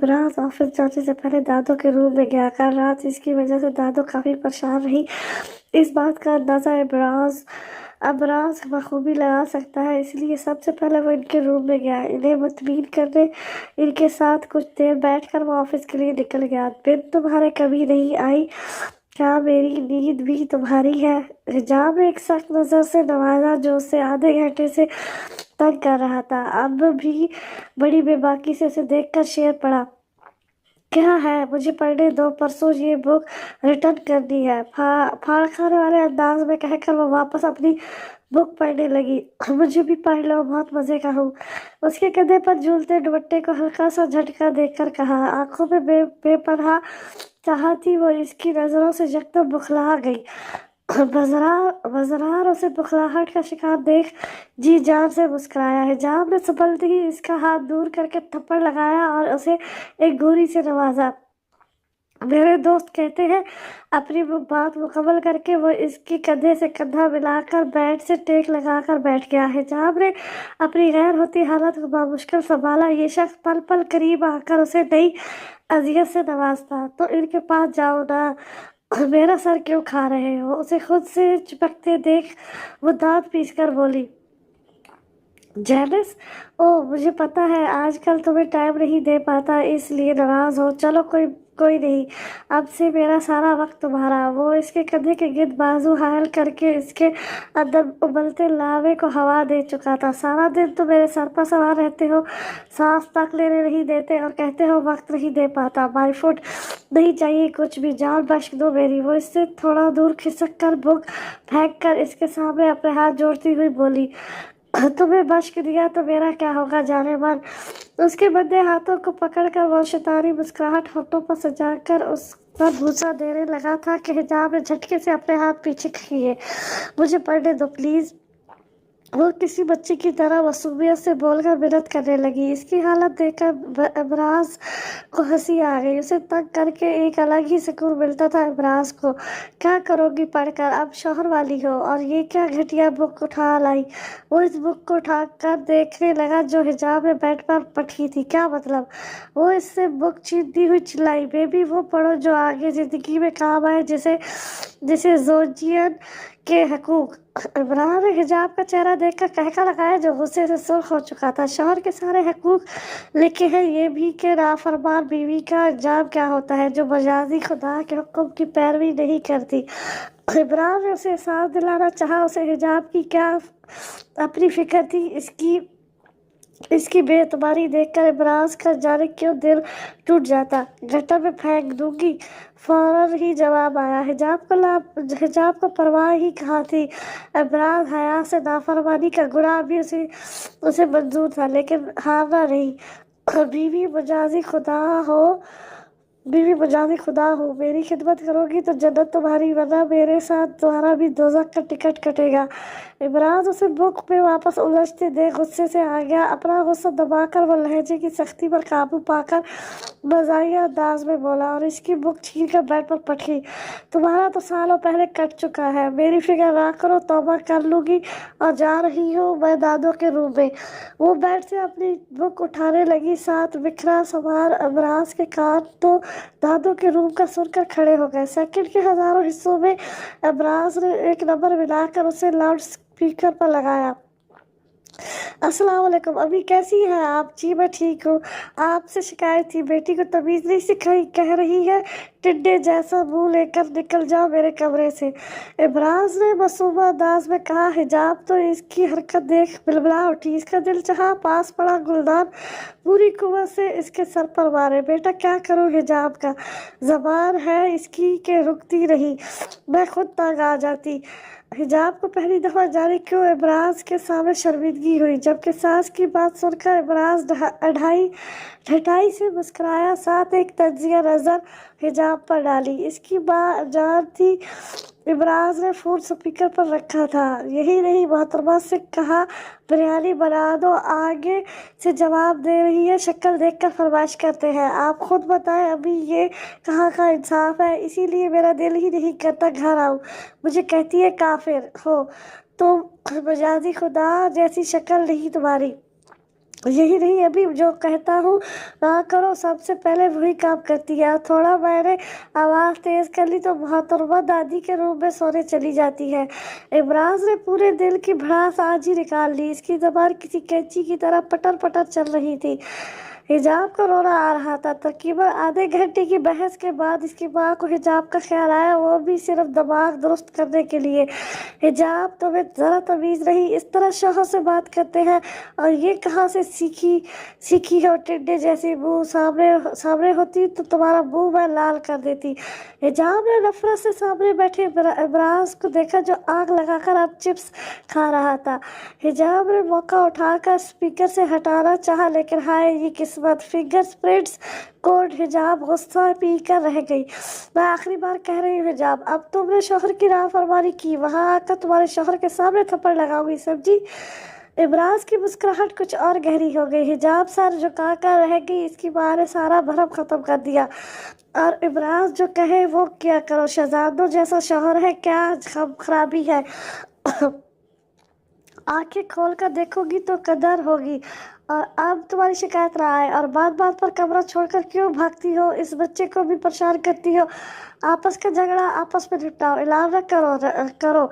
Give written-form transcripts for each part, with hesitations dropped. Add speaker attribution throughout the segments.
Speaker 1: इब्राज office जाने से पहले दादो के रूम में गया। कल रात इसकी वजह से दादो काफी परेशान रही। इस बात का अंदाजा अबराज बखूबी लगा सकता है, इसलिए सबसे पहले वो इनके रूम में गया इन्हें मुतमईन करने। इनके साथ कुछ देर बैठकर वो ऑफिस के लिए निकल गया। दिन तुम्हारे कभी नहीं आई, क्या मेरी नींद भी तुम्हारी है? हिजाब ने एक सख्त नजर से नवाजा जो उसे आधे घंटे से तंग कर रहा था। अब भी बड़ी बेबाकी से उसे देखकर शेर पड़ा। क्या है? मुझे पढ़ने दो, परसों ये बुक रिटर्न करनी है, फाड़ खाने वाले अंदाज में कहकर वो वापस अपनी बुक पढ़ने लगी। मुझे भी पढ़ लो, बहुत मजे का हूँ। उसके कंधे पर झूलते दुपट्टे को हल्का सा झटका देकर कहा। आंखों में बेपरवाह चाहत थी, वो इसकी नजरों से यकदम बुखला गई। बजरार उसे बुखलाहट का शिकार देख जी जान से मुस्कुराया। हिजाब ने संभलते ही इसका हाथ दूर करके थप्पड़ लगाया और उसे एक घूरी से नवाजा। मेरे दोस्त कहते हैं। अपनी बात मुकम्मल करके वो इसकी कंधे से कंधा मिलाकर बेड से टेक लगाकर बैठ गया। हिजाब ने अपनी गैर होती हालत को बामुश्किल संभाला। ये शख्स पल पल करीब आकर उसे नई अजियत से नवाजता। तो इनके पास जाओ ना, मेरा सर क्यों खा रहे हो? उसे खुद से चिपकते देख वो दांत पीसकर बोली। जेनिस, ओ मुझे पता है आजकल तुम्हें टाइम नहीं दे पाता, इसलिए नाराज हो। चलो कोई नहीं, अब से मेरा सारा वक्त तुम्हारा। वो इसके कंधे के गिर्द बाजू हायल करके इसके अंदर उबलते लावे को हवा दे चुका था। सारा दिन तो मेरे सर पर सवार रहते हो, सांस तक लेने नहीं देते और कहते हो वक्त नहीं दे पाता। माय फुट नहीं चाहिए कुछ भी, जान बख्श दो मेरी। वो इससे थोड़ा दूर खिसक कर बुक फेंक कर इसके सामने अपने हाथ जोड़ती हुई बोली। तुम्हें बख्श दिया तो मेरा क्या होगा जाने मन? उसके बंधे हाथों को पकड़कर वो शैतानी मुस्कुराहट होठों पर सजाकर उस पर भूसा देने लगा था कि हिजाब ने झटके से अपने हाथ पीछे किए। मुझे पढ़ने दो प्लीज। वो किसी बच्चे की तरह मासूमियत से बोलकर मिन्नत करने लगी। इसकी हालत देखकर इब्राज को हंसी आ गई। उसे तंग करके एक अलग ही सुकून मिलता था। इब्राज को क्या करोगी पढ़कर, अब शौहर वाली हो, और ये क्या घटिया बुक उठा लाई? वो इस बुक को उठा कर देखने लगा जो हिजाब में बेड पर पड़ी थी। क्या मतलब? वो इससे बुक छीनती हुई चिल्लाई। बेबी वो पढ़ो जो आगे जिंदगी में काम आए, जिसे जोजियन के हकूक। इमरान ने हिजाब का चेहरा देखकर कहका लगाया जो गुस्से से सुर्ख हो चुका था। शौहर के सारे हकूक लिखे हैं ये भी कि नाफरमान बीवी का अंजाम क्या होता है जो मजाजी खुदा के हुक्म की पैरवी नहीं करती। इमरान ने उसे एहसास दिलाना चाहा उसे हिजाब की क्या अपनी फिक्र थी। इसकी बेतुमारी देखकर इब्राज का जाने क्यों दिल टूट जाता। गटर में फेंक दूंगी, फौरन ही जवाब आया। हिजाब को परवाह ही कहाँ थी। इब्राज हया से नाफरमानी का गुनाह भी उसे मंजूर था, लेकिन हारना नहीं। बीवी मुजाजी खुदा हो, मेरी खिदमत करोगी तो जन्नत तुम्हारी, वरना मेरे साथ तुम्हारा भी दोज़ख का टिकट कटेगा। इमरान उसे बुक में वापस उलझते देख गुस्से से आ गया। अपना गुस्सा दबाकर वो लहजे की सख्ती पर काबू पाकर मज़ाहिया अंदाज में बोला और इसकी बुक छीन कर बेड पर पटकी। तुम्हारा तो सालों पहले कट चुका है, मेरी फिक्र ना करो, तौबा कर लूँगी और जा रही हूँ मैं दादो के रूम में। वो बेड से अपनी बुक उठाने लगी, साथ बिखरा सवार इमरान के कान तो दादो के रूम का सुनकर खड़े हो गए। सेकंड के हजारों हिस्सों में इमरान ने एक नंबर मिलाकर उसे लाउड स्पीकर पर लगाया। अस्सलाम वालेकुम, अभी कैसी हैं आप? जी मैं ठीक हूँ। आपसे शिकायत थी, बेटी को तमीज़ नहीं सिखाई, कह रही है टिड्डे जैसा मुंह लेकर निकल जाओ मेरे कमरे से। इब्राज ने मासूमा अंदाज में कहा। हिजाब तो इसकी हरकत देख बिलबिला उठी। इसका दिल चाहा पास पड़ा गुलदान पूरी कुव्वत से इसके सर पर मारे। बेटा क्या करूँ, हिजाब का जबान है इसकी के रुकती नहीं, मैं खुद तंग आ जाती। हिजाब को पहली दफा जाने क्यों इब्राज के सामने शर्मिंदगी हुई, जबकि सास की बात सुनकर इब्राज ढटाई से मुस्कुराया, साथ एक तजिया नजर हिजाब पर डाली। इसकी माँ जान थी इब्राज ने फोन स्पीकर पर रखा था। यही नहीं, मोहतरमा से कहा बिरयानी बना दो, आगे से जवाब दे रही है, शक्ल देखकर फरमाइश करते हैं। आप खुद बताएं अभी ये कहाँ का इंसाफ है? इसीलिए मेरा दिल ही नहीं करता घर आऊँ। मुझे कहती है काफिर हो तो मजाजी खुदा जैसी शक्ल नहीं तुम्हारी। यही नहीं, अभी जो कहता हूँ ना करो, सबसे पहले वही काम करती है। और थोड़ा मैंने आवाज़ तेज़ कर ली तो मोहतरमा दादी के रूम में सोने चली जाती है। इमराज ने पूरे दिल की भड़ास आज ही निकाल ली। इसकी ज़बान किसी कैंची की तरह पटर पटर चल रही थी। हिजाब को रोना आ रहा था। तकरीबन आधे घंटे की बहस के बाद इसकी माँ को हिजाब का ख्याल आया, वो भी सिर्फ दिमाग दुरुस्त करने के लिए। हिजाब, तुम्हें ज़रा तमीज़ नहीं, इस तरह शौहर से बात करते हैं, और ये कहाँ से सीखी हो? टिड्डे जैसी मुँह सामने होती तो तुम्हारा मुँह मैं लाल कर देती। हिजाब ने नफरत से सामने बैठे इमराज को देखा, जो आग लगाकर अब चिप्स खा रहा था। हिजाब ने मौका उठाकर स्पीकर से हटाना चाहा, लेकिन हाय ये किस्मत, फिंगर प्रिंट्स कोड। हिजाब गुस्सा पी कर रह गई। मैं आखिरी बार कह रही हूँ हिजाब, अब तुमने शौहर की नाफरमानी की, वहाँ आकर तुम्हारे शौहर के सामने थप्पड़ लगाऊंगी, समझी? इमराज की मुस्कुराहट कुछ और गहरी हो गई। हिजाब सर झुका कर रह गई। इसकी माँ ने सारा भरम खत्म कर दिया। और इमराज जो कहे वो क्या करो, शहजादों जैसा शौहर है, क्या खराबी है? आंखें खोल कर देखोगी तो कदर होगी। और अब तुम्हारी शिकायत ना आए। और बात बात पर कमरा छोड़कर क्यों भागती हो? इस बच्चे को भी परेशान करती हो। आपस का झगड़ा आपस में निपटाओ, ऐलान न करो।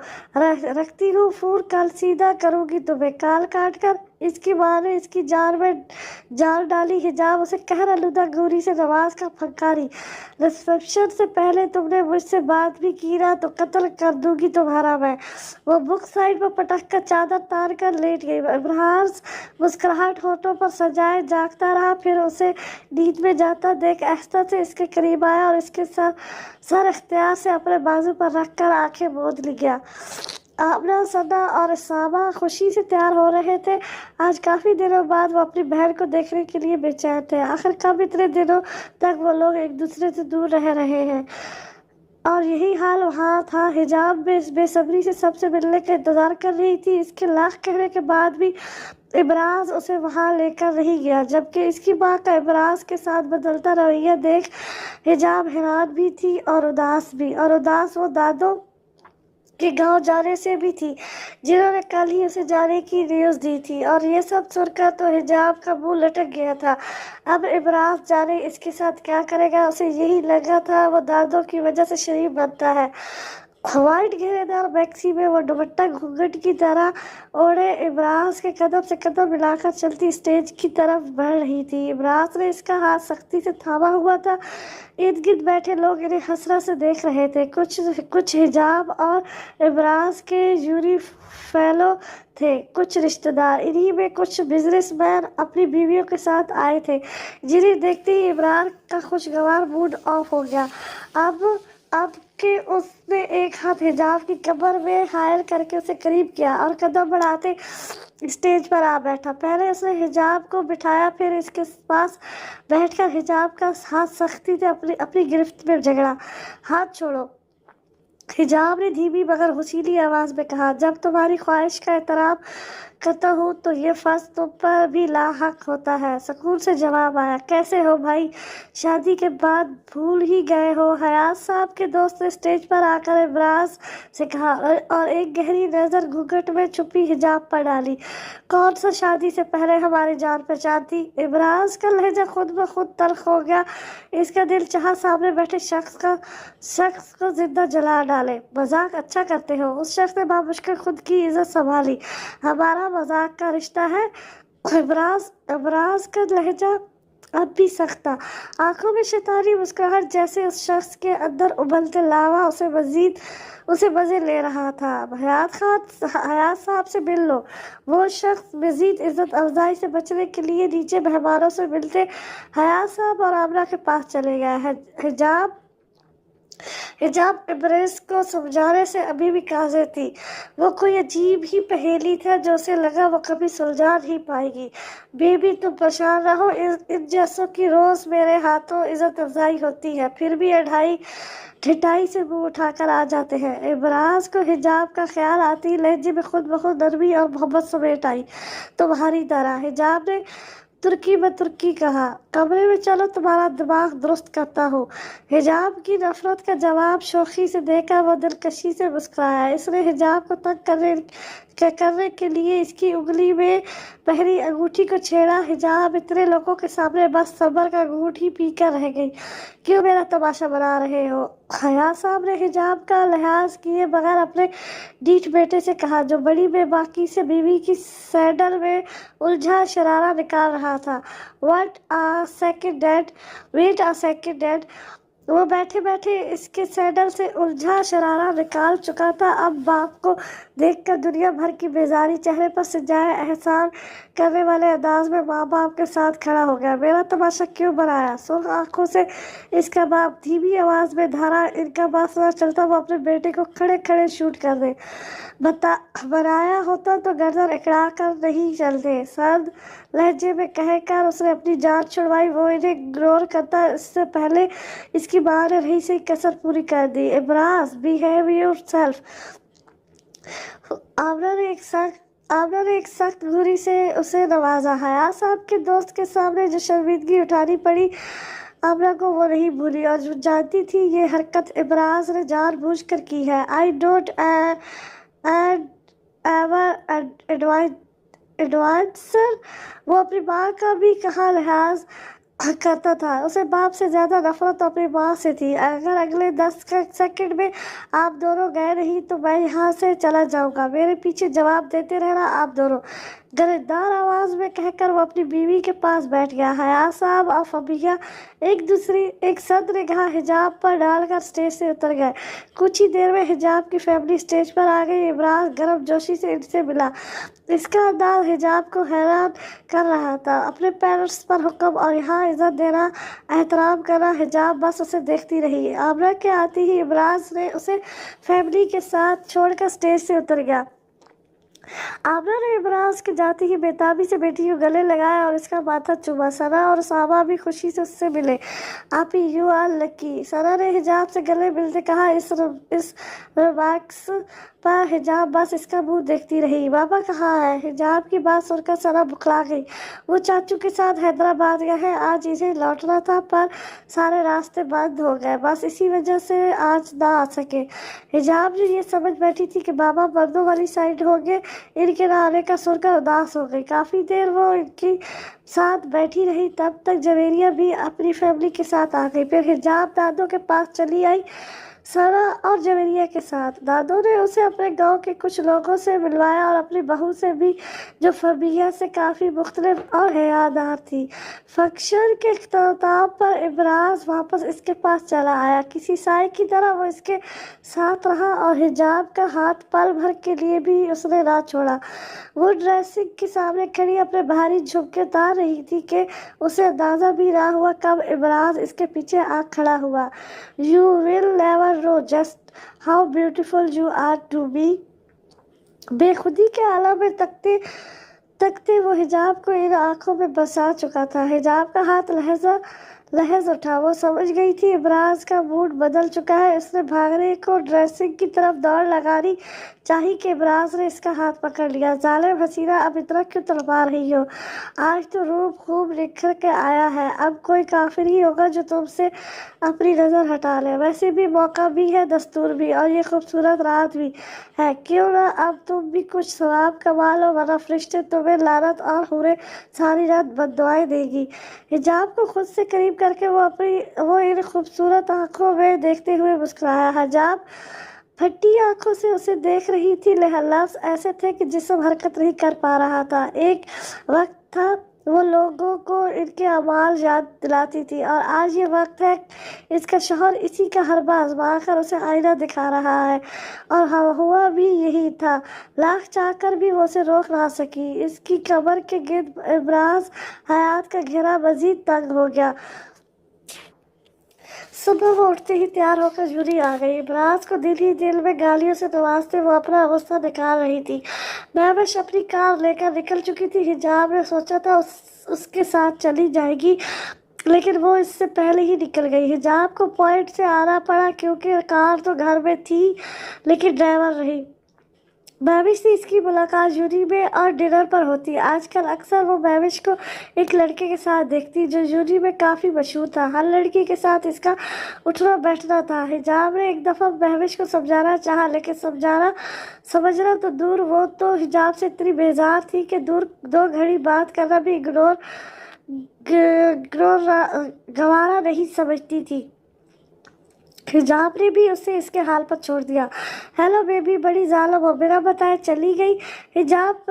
Speaker 1: रखती हूँ फोन, कल सीधा करूँगी तुम्हें, काल काट कर। इसकी माँ ने इसकी जान डाली। हिजाब उसे कहर आलूदा गोरी से नवाज का फंकारी। रिसेप्शन से पहले तुमने मुझसे बात भी की ना तो कत्ल कर दूंगी तुम्हारा मैं। वो बुक साइड पर पटक कर चादर तार कर लेट गई। इमरान मुस्कुराहट होठों पर सजाए जागता रहा। फिर उसे नींद में जाता देख आहिस्ता से इसके करीब आया और इसके सर इख्तियार से अपने बाजू पर रखकर आंखें मूंद लिया। आमना, सना और सामा खुशी से तैयार हो रहे थे। आज काफ़ी दिनों बाद वो अपनी बहन को देखने के लिए बेचैन थे। आखिर कब इतने दिनों तक वो लोग एक दूसरे से दूर रह रहे हैं। और यही हाल वहाँ था। हिजाब बेसब्री से सबसे मिलने का इंतज़ार कर रही थी। इसके लाख कहने के बाद भी इमराज उसे वहाँ लेकर नहीं गया, जबकि इसकी माँ का इमराज के साथ बदलता रवैया देख हिजाब हैरान भी थी और उदास भी। और उदास वो दादों के गांव जाने से भी थी, जिन्होंने कल ही उसे जाने की न्यूज़ दी थी। और ये सब सुनकर तो हिजाब का मुंह लटक गया था। अब इमराज जाने इसके साथ क्या करेगा। उसे यही लगा था वो दादों की वजह से शरीफ बनता है। व्हाइट घेरेदार मैक्सी में वो दुपट्टा घूंघट की तरह ओढ़े इमराज के कदम से कदम मिलाकर चलती स्टेज की तरफ बढ़ रही थी। इमराज ने इसका हाथ सख्ती से थामा हुआ था। इर्द गिर्द बैठे लोग इन्हें हसरत से देख रहे थे। कुछ हिजाब और इमराज के यूरी फेलो थे, कुछ रिश्तेदार, इन्हीं में कुछ बिजनेसमैन अपनी बीवियों के साथ आए थे, जिन्हें देखते ही इमरान का खुशगवार मूड ऑफ हो गया। अब के उसने एक हाथ हिजाब की कमर में हायल करके उसे करीब किया और कदम बढ़ाते स्टेज पर आ बैठा। पहले उसने हिजाब को बिठाया, फिर इसके पास बैठकर हिजाब का हाथ सख्ती से अपनी गिरफ्त में जकड़ा। हाथ छोड़ो, हिजाब ने धीमी मगर हुसीली आवाज़ में कहा। जब तुम्हारी ख्वाहिश का एहतराम करता हूँ तो ये फर्ज तुम पर भी लाहक होता है। सुकून से जवाब आया। कैसे हो भाई, शादी के बाद भूल ही गए हो? हयात साहब के दोस्त ने स्टेज पर आकर इमराज से कहा और एक गहरी नज़र घूंघट में छुपी हिजाब पर डाली। कौन सा शादी से पहले हमारी जान पहचान थी? इमराज का लहजा खुद ब खुद तल्ख हो गया। इसका दिल चाहा सामने बैठे शख्स को जिंदा जला डाले। मजाक अच्छा करते हो, उस शख्स ने बामुश्किल खुद की इज्जत संभाली। हमारा मजाक का रिश्ता है। इमराज का लहजा अब भी सख्त था। आंखों में शैतानी मुस्कुराहट जैसे उस शख्स के अंदर उबलते लावा उसे मजे ले रहा था। हयात साहब से मिल लो। वो शख्स मजीद इज्जत अफजाई से बचने के लिए नीचे मेहमानों से मिलते हयात साहब और आमना के पास चले गया। हिजाब इमराज को समझाने से अभी भी काज़िर थी। वो कोई अजीब ही पहेली था जो उसे लगा वो कभी सुलझा नहीं पाएगी। बेबी तुम परेशान रहो, इन जैसों की रोज़ मेरे हाथों इज्जत अफजाई होती है, फिर भी ठिठाई से मुंह उठाकर आ जाते हैं। इमराज को हिजाब का ख्याल आती लहजे में खुद ब खुद नरमी और मोहब्बत समेट आई। तुम्हारी तरह। हिजाब ने तुर्की में तुर्की कहा। कमरे में चलो, तुम्हारा दिमाग दुरुस्त करता हूँ। हिजाब की नफरत का जवाब शोखी से देकर वो दिलकशी से मुस्कुराया। इसने हिजाब को तंग करने के लिए इसकी उंगली में पहनी अंगूठी को छेड़ा। हिजाब इतने लोगों के सामने बस सबर का घूंट ही पीकर रह गई। क्यों मेरा तमाशा बना रहे हो? हया साहब ने हिजाब का लिहाज किए बगैर अपने डीठ बेटे से कहा, जो बड़ी बेबाकी से बीवी की सैंडल में उलझा शरारा निकाल रहा था। Wait a second dad. वो बैठे बैठे इसके सैंडल से उलझा शरारा निकाल चुका था। अब बाप को देखकर दुनिया भर की बेजारी चेहरे पर सिजाए एहसान करने वाले अंदाज में माँ बाप के साथ खड़ा हो गया। मेरा तमाशा क्यों बनाया? सुर्ख आंखों से इसका बाप धीमी आवाज में धारा। इनका बात सुना चलता वो अपने बेटे को खड़े खड़े शूट कर दे। बनाया होता तो गर्दन इकड़ा कर नहीं चलते। सर्द लहजे में कहकर उसने अपनी जान छुड़वाई। वो इन्हें इग्नोर करता इससे पहले इसकी माँ ने रही से कसर पूरी कर दी। इब्राज, बिहेव योरसेल्फ। आमना ने एक सख्त घूरी से उसे नवाजा। हया साहब के दोस्त के सामने जो शर्मिंदगी उठानी पड़ी, आमना को वो नहीं भूली और जो जानती थी ये हरकत इब्राज ने जानबूझकर की है। I don't ever advice sir. वो अपनी माँ का भी कहाँ लिहाज करता था। उसे बाप से ज़्यादा नफरत तो अपनी माँ से थी। अगर अगले 10 सेकंड में आप दोनों गए नहीं तो मैं यहाँ से चला जाऊँगा। मेरे पीछे जवाब देते रहना आप दोनों, गरजदार आवाज़ में कहकर वो अपनी बीवी के पास बैठ गया। हया साहब और फबिया एक सद निगाह हिजाब पर डालकर स्टेज से उतर गए। कुछ ही देर में हिजाब की फैमिली स्टेज पर आ गई। इमरान गर्म जोशी से इनसे मिला। इसका अंदाज हिजाब को हैरान कर रहा था। अपने पेरेंट्स पर हुक्म और यहाँ इज्जत देना, एहतराम करना। हिजाब बस उसे देखती रही। आमना के आते ही इमरान ने उसे फैमिली के साथ छोड़कर स्टेज से उतर गया। आमना ने इमराज के जाते ही बेताबी से बेटी को गले लगाया और इसका माथा चूमा। सना और सामा भी खुशी से उससे मिले। आपी यू आर लकी। सना ने हिजाब से गले मिलते कहा। इस रिमार्क्स पर हिजाब बस इसका मुंह देखती रही। बाबा कहाँ है? हिजाब की बात सुनकर सना बुखला गई। वो चाचू के साथ हैदराबाद गए हैं। आज इन्हें लौटना था पर सारे रास्ते बंद हो गए। बस इसी वजह से आज ना आ सके। हिजाब जो ये समझ बैठी थी कि बाबा मर्दों वाली साइड होंगे, इनके ना आने का सुनकर उदास हो गई। काफ़ी देर वो इनकी साथ बैठी रही। तब तक जवेरिया भी अपनी फैमिली के साथ आ गई। फिर हिजाब दादों के पास चली आई, सना और जवेरिया के साथ। दादों ने उसे अपने गांव के कुछ लोगों से मिलवाया और अपनी बहू से भी, जो फबिया से काफ़ी मुख्तलिफ और हयादार थी। फंक्शन के इख्तिताम पर इमराज वापस इसके पास चला आया। किसी साए की तरह वो इसके साथ रहा और हिजाब का हाथ पल भर के लिए भी उसने ना छोड़ा। वो ड्रेसिंग के सामने खड़ी अपने भारी झुमके उतार रही थी कि उसे अंदाज़ा भी ना हुआ कब इमराज इसके पीछे आ खड़ा हुआ। You will never know just how beautiful you are to be. बेखुदी के आलम में तकते वो हिजाब को इन आंखों में बसा चुका था। हिजाब का हाथ लहज उठा। वो समझ गई थी इमराज का मूड बदल चुका है। उसने भागने को ड्रेसिंग की तरफ दौड़ लगानी चाही कि इमराज ने इसका हाथ पकड़ लिया। जालिम हसीना, अब इतना क्यों तड़पा रही हो? आज तो रूप खूब निखर के आया है। अब कोई काफिर ही होगा जो तुमसे अपनी नज़र हटा ले। वैसे भी मौका भी है, दस्तूर भी, और ये खूबसूरत रात भी है। क्यों ना अब तुम भी कुछ सवाब कमा लो, वरना फरिश्ते तुम्हें लानत और हुरे सारी रात बद्दुआएं देगी। हिजाब को खुद से करीब करके वो इन खूबसूरत आंखों में देखते हुए मुस्कुराया। हिजाब फटी आंखों से उसे देख रही थी। लफ्ज़ ऐसे थे कि जिस्म हरकत नहीं कर पा रहा था। एक वक्त था वो लोगों को इनके अमाल याद दिलाती थी, और आज ये वक्त है इसका शौहर इसी का हरबा आजमा कर उसे आईना दिखा रहा है। और हुआ भी यही था। लाख चाहकर भी वो उसे रोक ना सकी। इसकी कमर के गिर्द इमराज हयात का घेरा मजीद तंग हो गया। सुबह वो उठते ही तैयार होकर जूरी आ गई। इमराज को दिल ही दिल में गालियों से नवाजते वो अपना गुस्सा निकाल रही थी। महविश अपनी कार लेकर निकल चुकी थी। हिजाब ने सोचा था उसके साथ चली जाएगी, लेकिन वो इससे पहले ही निकल गई। हिजाब को पॉइंट से आना पड़ा क्योंकि कार तो घर में थी, लेकिन ड्राइवर नहीं। महविश से इसकी मुलाकात यूनी में और डिनर पर होती। आजकल अक्सर वो महविश को एक लड़के के साथ देखती जो यूनी में काफ़ी मशहूर था। हर लड़की के साथ इसका उठना बैठना था। हिजाब ने एक दफ़ा महविश को समझाना चाहा, लेकिन समझना तो दूर, वो तो हिजाब से इतनी बेजार थी कि दो घड़ी बात करना भी गवारा नहीं समझती थी। हिजाब ने भी उसे इसके हाल पर छोड़ दिया। हेलो बेबी, बड़ी जालिम हो, बिना बताए चली गई। हिजाब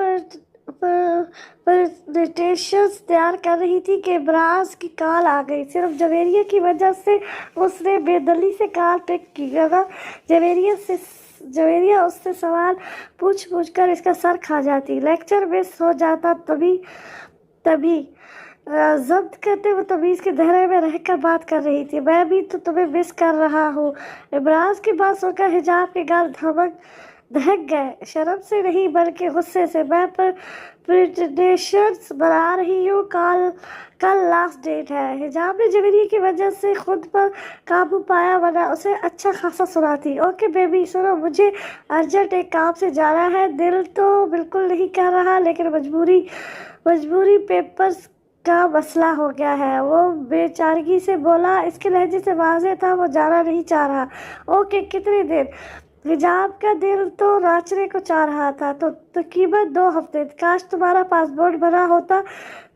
Speaker 1: प्रेजेंटेशंस तैयार कर रही थी कि इब्राज की कॉल आ गई। सिर्फ जवेरिया की वजह से उसने बेदली से कॉल पिक की। अगर जवेरिया उससे सवाल पूछ कर इसका सर खा जाती, लेक्चर मिस हो जाता। तभी जब्त करते वो तमीज़ के दायरे में रहकर बात कर रही थी। मैं भी तो तुम्हें मिस कर रहा हूँ। इब्राज की बात सुनकर हिजाब के गाल दहक गए, शर्म से नहीं बल्कि गुस्से से। मैं प्रेजेंटेशंस बना रही हूँ, कल लास्ट डेट है। हिजाब ने जवेरिया की वजह से खुद पर काबू पाया, वरना उसे अच्छा खासा सुनाती। ओके बेबी, सुनो, मुझे अर्जेंट एक काम से जाना है। दिल तो बिल्कुल नहीं कर रहा, लेकिन मजबूरी पेपर्स का मसला हो गया है, वो बेचारगी से बोला। इसके लहजे से वाज़ेह था वो जाना नहीं चाह रहा। ओके, कितने दिन? हिजाब का दिल तो नाचने को चाह रहा था। तो तकरीबन 2 हफ्ते। काश तुम्हारा पासपोर्ट बना होता,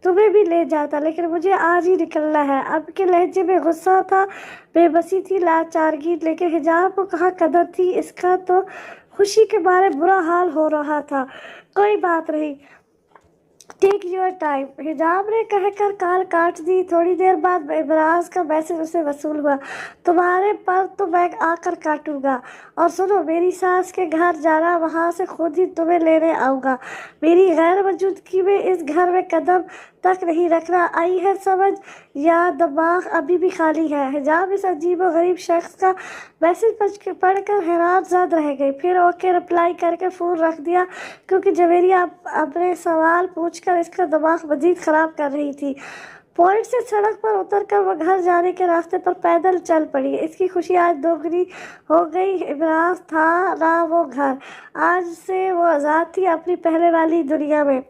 Speaker 1: तुम्हें भी ले जाता, लेकिन मुझे आज ही निकलना है। अब के लहजे में गुस्सा था, बेबसी थी, लाचारगी। लेकिन हिजाब को कहाँ कदर थी इसका, तो खुशी के बारे बुरा हाल हो रहा था। कोई बात नहीं, टेक योर टाइम, हिजाब ने कहकर कॉल काट दी। थोड़ी देर बाद इब्राज का मैसेज उसे वसूल हुआ। तुम्हारे पर तो मैं आकर काटूंगा। और सुनो, मेरी सास के घर जाना, वहाँ से खुद ही तुम्हें लेने आऊँगा। मेरी गैर मौजूदगी में इस घर में कदम तक नहीं रखना। आई है समझ, या दिमाग अभी भी खाली है? हिजाब इस अजीब व गरीब शख्स का मैसेज पढ़कर हैरानजद रह गई। फिर ओके रिप्लाई करके फ़ोन रख दिया, क्योंकि जवेरिया अपने सवाल पूछकर इसका दिमाग मजीद ख़राब कर रही थी। पॉइंट से सड़क पर उतरकर वह घर जाने के रास्ते पर पैदल चल पड़ी। इसकी खुशी आज दोगुनी हो गई। इब्राज था ना वो घर, आज से वो आज़ाद थी अपनी पहले वाली दुनिया में।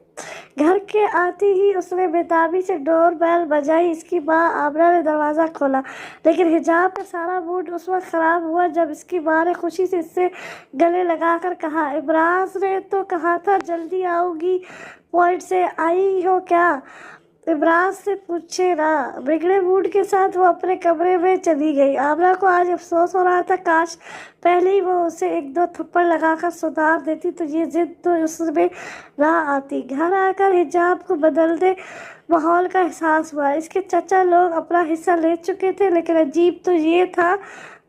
Speaker 1: घर के आते ही उसने बेताबी से डोर बेल बजाई। इसकी माँ आमना ने दरवाज़ा खोला, लेकिन हिजाब का सारा मूड उस वक्त ख़राब हुआ जब इसकी माँ ने खुशी से इससे गले लगाकर कहा, इब्राज ने तो कहा था जल्दी आऊँगी। पॉइंट से आई हो क्या? इब्राज से पूछे ना। बिगड़े मूड के साथ वो अपने कमरे में चली गई। आमना को आज अफसोस हो रहा था, काश पहले ही वो उसे 1-2 थप्पड़ लगाकर सुधार देती तो ये जिद तो उसमें ना आती। घर आकर हिजाब को बदलते माहौल का एहसास हुआ। इसके चाचा लोग अपना हिस्सा ले चुके थे, लेकिन अजीब तो ये था,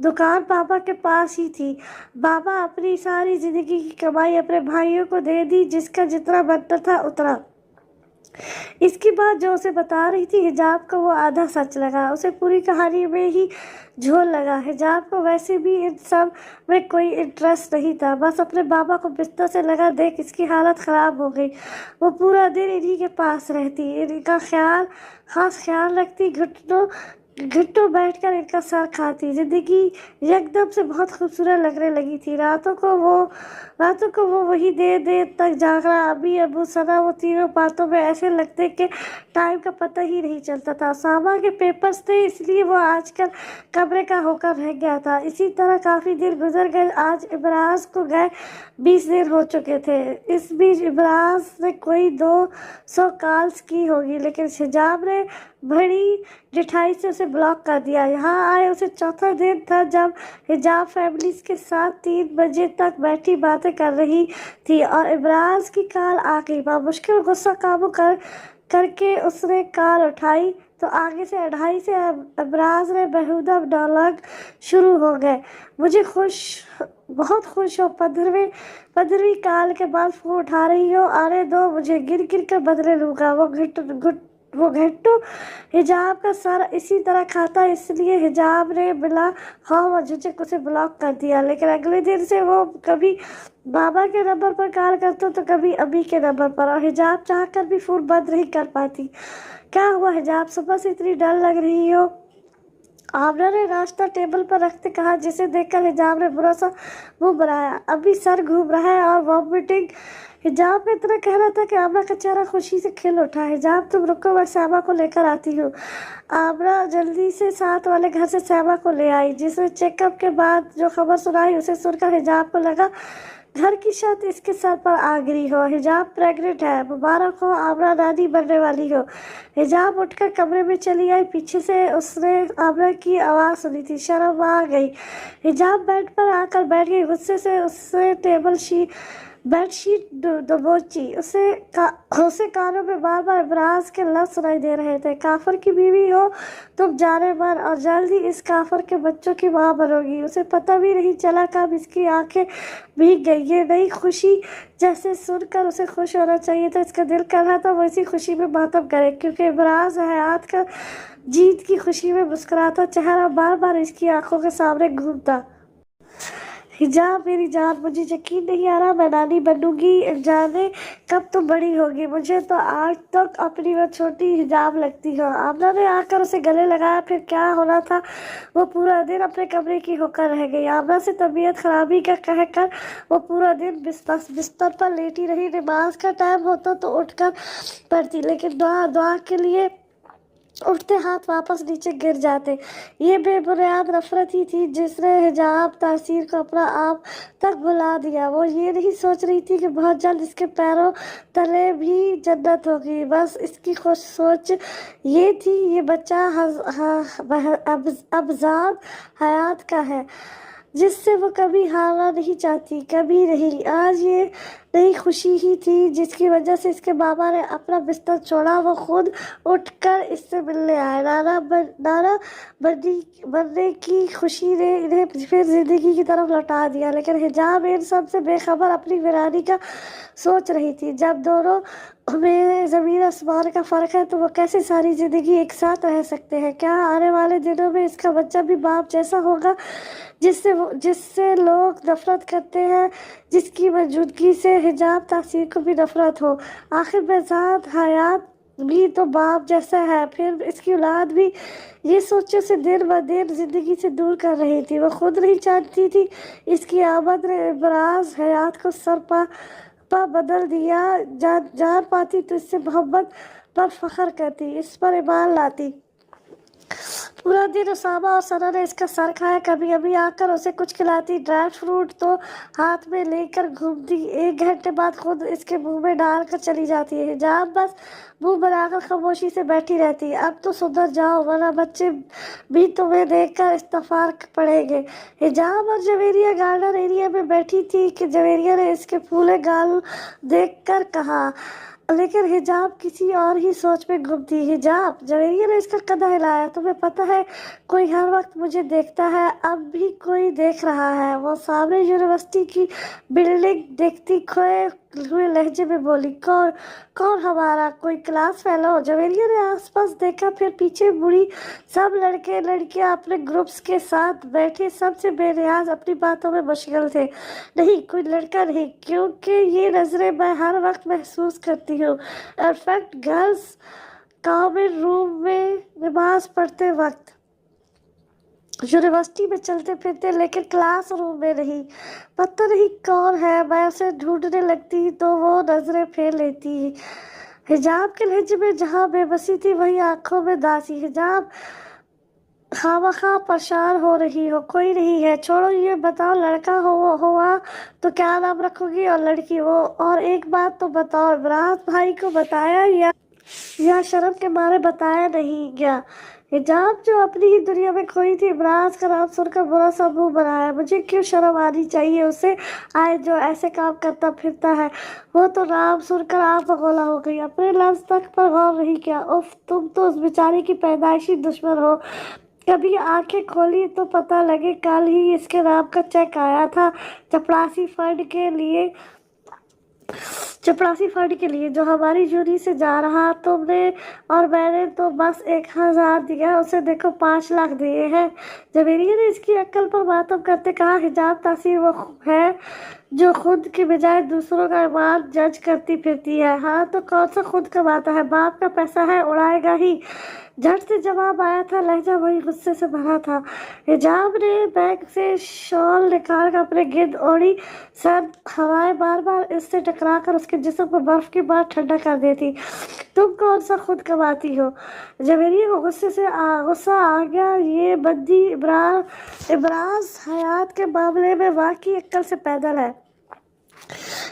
Speaker 1: दुकान पापा के पास ही थी। बाबा अपनी सारी ज़िंदगी की कमाई अपने भाइयों को दे दी, जिसका जितना बनता था उतना। इसकी बात जो उसे बता रही थी हिजाब को वो आधा सच लगा। उसे पूरी कहानी में ही झोल लगा। हिजाब को वैसे भी इन सब में कोई इंटरेस्ट नहीं था, बस अपने बाबा को बिस्तर से लगा देख इसकी हालत ख़राब हो गई। वो पूरा दिन इन्हीं के पास रहती, इनका खास ख्याल रखती, घुटनों बैठकर इनका सर खाती। ज़िंदगी एकदम से बहुत खूबसूरत लगने लगी थी। रातों को वो वही देर तक जागना, अभी अबू सना, वो तीनों बातों में ऐसे लगते कि टाइम का पता ही नहीं चलता था। सामा के पेपर्स थे, इसलिए वो आजकल कमरे का होकर रह गया था। इसी तरह काफ़ी दिन गुजर गए। आज इब्राज को गए 20 दिन हो चुके थे। इस बीच इब्राज ने कोई 200 कॉल्स की होगी, लेकिन हिजाब ने बड़ी जिठाई से उसे ब्लॉक कर दिया। यहाँ आए उसे चौथा दिन था जब हिजाब फैमिलीज के साथ 3 बजे तक बैठी बातें कर रही थी और इब्राज की कॉल आ गई। मुश्किल गुस्सा काबू करके उसने कॉल उठाई तो आगे से 2:30 से इब्राज ने बेहुदा डायलॉग शुरू हो गए। मुझे बहुत खुश हो, 15वीं कॉल के बाद फ़ोन उठा रही हो, आने दो, मुझे गिर कर बदले लूँगा। वो घट्टू हिजाब का सर इसी तरह खाता, इसलिए हिजाब ने बिला खौफ और झिझक उसे ब्लॉक कर दिया। लेकिन अगले दिन से वो कभी बाबा के नंबर पर कॉल करता तो कभी अभी के नंबर पर, और हिजाब चाहकर भी फ़ोन बंद नहीं कर पाती। क्या हुआ हिजाब, सुबह से इतनी डर लग रही हो? आमना ने नाश्ता टेबल पर रखते कहा, जिसे देखकर हिजाब ने बुरा सा मुंह बनाया। अभी सर घूम रहा है और वॉमिटिंग। हिजाब में इतना कहना था कि आमना का चेहरा खुशी से खिल उठा। हिजाब तुम रुको, मैं सैमा को लेकर आती हूँ। आमना जल्दी से साथ वाले घर से सैमा को ले आई, जिसने चेकअप के बाद जो खबर सुनाई उसे सुनकर हिजाब को लगा घर की छत इसके सर पर आ गिरी हो। हिजाब प्रेग्नेंट है, मुबारक हो, आमना नानी बनने वाली हो। हिजाब उठकर कमरे में चली आई। पीछे से उसने आमना की आवाज़ सुनी थी। शर्म आ गई। हिजाब बेड पर आकर बैठ गई। गुस्से से उससे बेडशीट दबोची। उसे कानों में बार बार इब्राज के लफ्ज़ सुनाई दे रहे थे। काफर की बीवी हो तुम, जाने मन, और जल्द ही इस काफर के बच्चों की माँ बनोगी। उसे पता भी नहीं चला कब इसकी आंखें भीग गई। ये नई खुशी जैसे सुनकर उसे खुश होना चाहिए था, इसका दिल कर रहा था वो इसी खुशी में मातम करे, क्योंकि इब्राज हयात का जीत की खुशी में मुस्कुराता चेहरा बार बार इसकी आंखों के सामने घूमता। हिजाब मेरी जान, मुझे यकीन नहीं आ रहा मैं नानी बनूंगी। जाने कब तुम बड़ी होगी। मुझे तो आज तक अपनी वो छोटी हिजाब लगती हो। आमना ने आकर उसे गले लगाया। फिर क्या होना था, वो पूरा दिन अपने कमरे की होकर रह गई। आमना से तबीयत खराबी का कहकर वो पूरा दिन बिस्तर पर लेटी रही। नमाज का टाइम होता तो उठकर पढ़ती, लेकिन दुआ के लिए उठते हाथ वापस नीचे गिर जाते। ये बेबुनियाद नफरत ही थी जिसने हिजाब तासीर को अपना आप तक भुला दिया। वो ये नहीं सोच रही थी कि बहुत जल्द इसके पैरों तले भी जन्नत होगी। बस इसकी खुश सोच ये थी, ये बच्चा अबजाद हयात का है, जिससे वो कभी हारना नहीं चाहती, कभी नहीं। आज ये नई खुशी ही थी जिसकी वजह से इसके बाबा ने अपना बिस्तर छोड़ा। वो खुद उठकर इससे मिलने आए। नाना बनने की खुशी ने इन्हें फिर जिंदगी की तरफ लौटा दिया, लेकिन हिजाब इन सब से बेखबर अपनी वीरानी का सोच रही थी। जब दोनों में ज़मीन आसमान का फ़र्क है तो वो कैसे सारी ज़िंदगी एक साथ रह सकते हैं। क्या आने वाले दिनों में इसका बच्चा भी बाप जैसा होगा जिससे लोग नफरत करते हैं, जिसकी मौजूदगी से हिजाब तासीर को भी नफरत हो। आखिर बेजाद हयात भी तो बाप जैसा है, फिर इसकी औलाद भी। ये सोचने से दिन ब दिन ज़िंदगी से दूर कर रही थी। वो खुद नहीं चाहती थी इसकी आमद ने इब्राज हयात को सर पा बदल दिया। जान पाती तो इससे मोहब्बत पर फख्र करती, इस पर ईमान लाती। पूरा दिन उसामा और सना ने इसका सर खाया। कभी कभी आकर उसे कुछ खिलाती, ड्राई फ्रूट तो हाथ में लेकर घूमती। 1 घंटे बाद खुद इसके मुंह में डाल कर चली जाती है। हिजाब बस मुंह बनाकर खामोशी से बैठी रहती है। अब तो सुधर जाओ, वरना बच्चे भी तुम्हें देखकर इस्तफार पड़ेंगे। हिजाब और जवेरिया गार्डन एरिया में बैठी थी कि जवेरिया ने इसके फूले गाल देखकर कहा, लेकिन हिजाब किसी और ही सोच में गुम थी। हिजाब, जवेरिया ने इसका कदम हिलाया। तुम्हें पता है कोई हर वक्त मुझे देखता है, अब भी कोई देख रहा है। वो सामने यूनिवर्सिटी की बिल्डिंग देखती खोए हुए लहजे में बोली, कौन हमारा कोई क्लास फेलो। जवेरिया ने आसपास देखा, फिर पीछे मुड़ी। सब लड़के लड़कियां अपने ग्रुप्स के साथ बैठे, सबसे बेनियाज अपनी बातों में मशगूल थे। नहीं, कोई लड़का नहीं, क्योंकि ये नजरें मैं हर वक्त महसूस करती हूँ। परफेक्ट गर्ल्स कॉमन रूम में नमाज पढ़ते वक्त, यूनिवर्सिटी में चलते फिरते, लेकिन क्लास रूम में नहीं। पता नहीं कौन है। मैं उसे ढूंढने लगती तो वो नजरें फेर लेती। हिजाब के लहजे में जहाँ बेबसी थी वही आंखों में दासी। हिजाब, खामखा परेशान हो रही हो। कोई नहीं है, छोड़ो ये बताओ, लड़का हुआ तो क्या नाम रखोगी, और लड़की हो? और एक बात तो बताओ, इमरान भाई को बताया या शर्म के मारे बताया नहीं गया? हिजाब जो अपनी ही दुनिया में खोई थी, इमराज का नाम सुनकर बुरा सा मुंह बनाया। मुझे क्यों शर्म आनी चाहिए उसे, आए जो ऐसे काम करता फिरता है। वो तो नाम सुनकर आप बगौला हो गई, अपने लफ्ज़ तक पर गौर नहीं किया। उफ, तुम तो उस बेचारे की पैदाइशी दुश्मन हो। कभी आंखें खोली तो पता लगे कल ही इसके नाम का चेक आया था चपरासी फंड के लिए जो हमारी यूनी से जा रहा। तुमने और मैंने तो बस 1000 दिया, उसे देखो 5 लाख दिए हैं। जवेरिया ने इसकी अक्ल पर मातम करते कहा, हिजाब तासीर वो है जो खुद के बजाय दूसरों का ईमान जज करती फिरती है। हाँ तो कौन सा खुद कमाता है, बाप का पैसा है, उड़ाएगा ही। झट से जवाब आया था, लहजा वही गुस्से से भरा था। हिजाब ने बैग से शॉल निकाल कर अपने गिर्द ओढ़ी। सर्द हवाएं बार बार इससे टकराकर उसके जिस्म को बर्फ की बार ठंडा कर देती। तुम कौन सा खुद कमाती हो? जवेरिया को गुस्सा आ गया। ये बद्दी इब्राज हयात के मामले में वाकई अक्ल से पैदल है।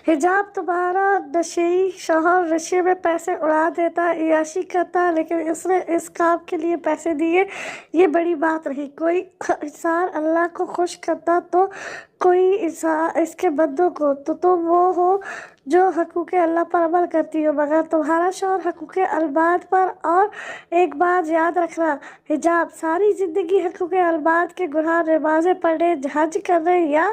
Speaker 1: हिजाब तुम्हारा नशेई शौहर नशे में पैसे उड़ा देता, अय्याशी करता, लेकिन इसने इस काम के लिए पैसे दिए, ये बड़ी बात रही। कोई इंसान अल्लाह को खुश करता तो कोई इंसान इसके बंदों को, तो तुम वो हो जो हकूक़ अल्लाह पर अमल करती हो, मगर तुम्हारा शौहर हकूक़ अलबाद पर। और एक बात याद रखना हिजाब, सारी ज़िंदगी हकूक़ अलबाद के गुनाह नमाज़ें पढ़ने, हज करने या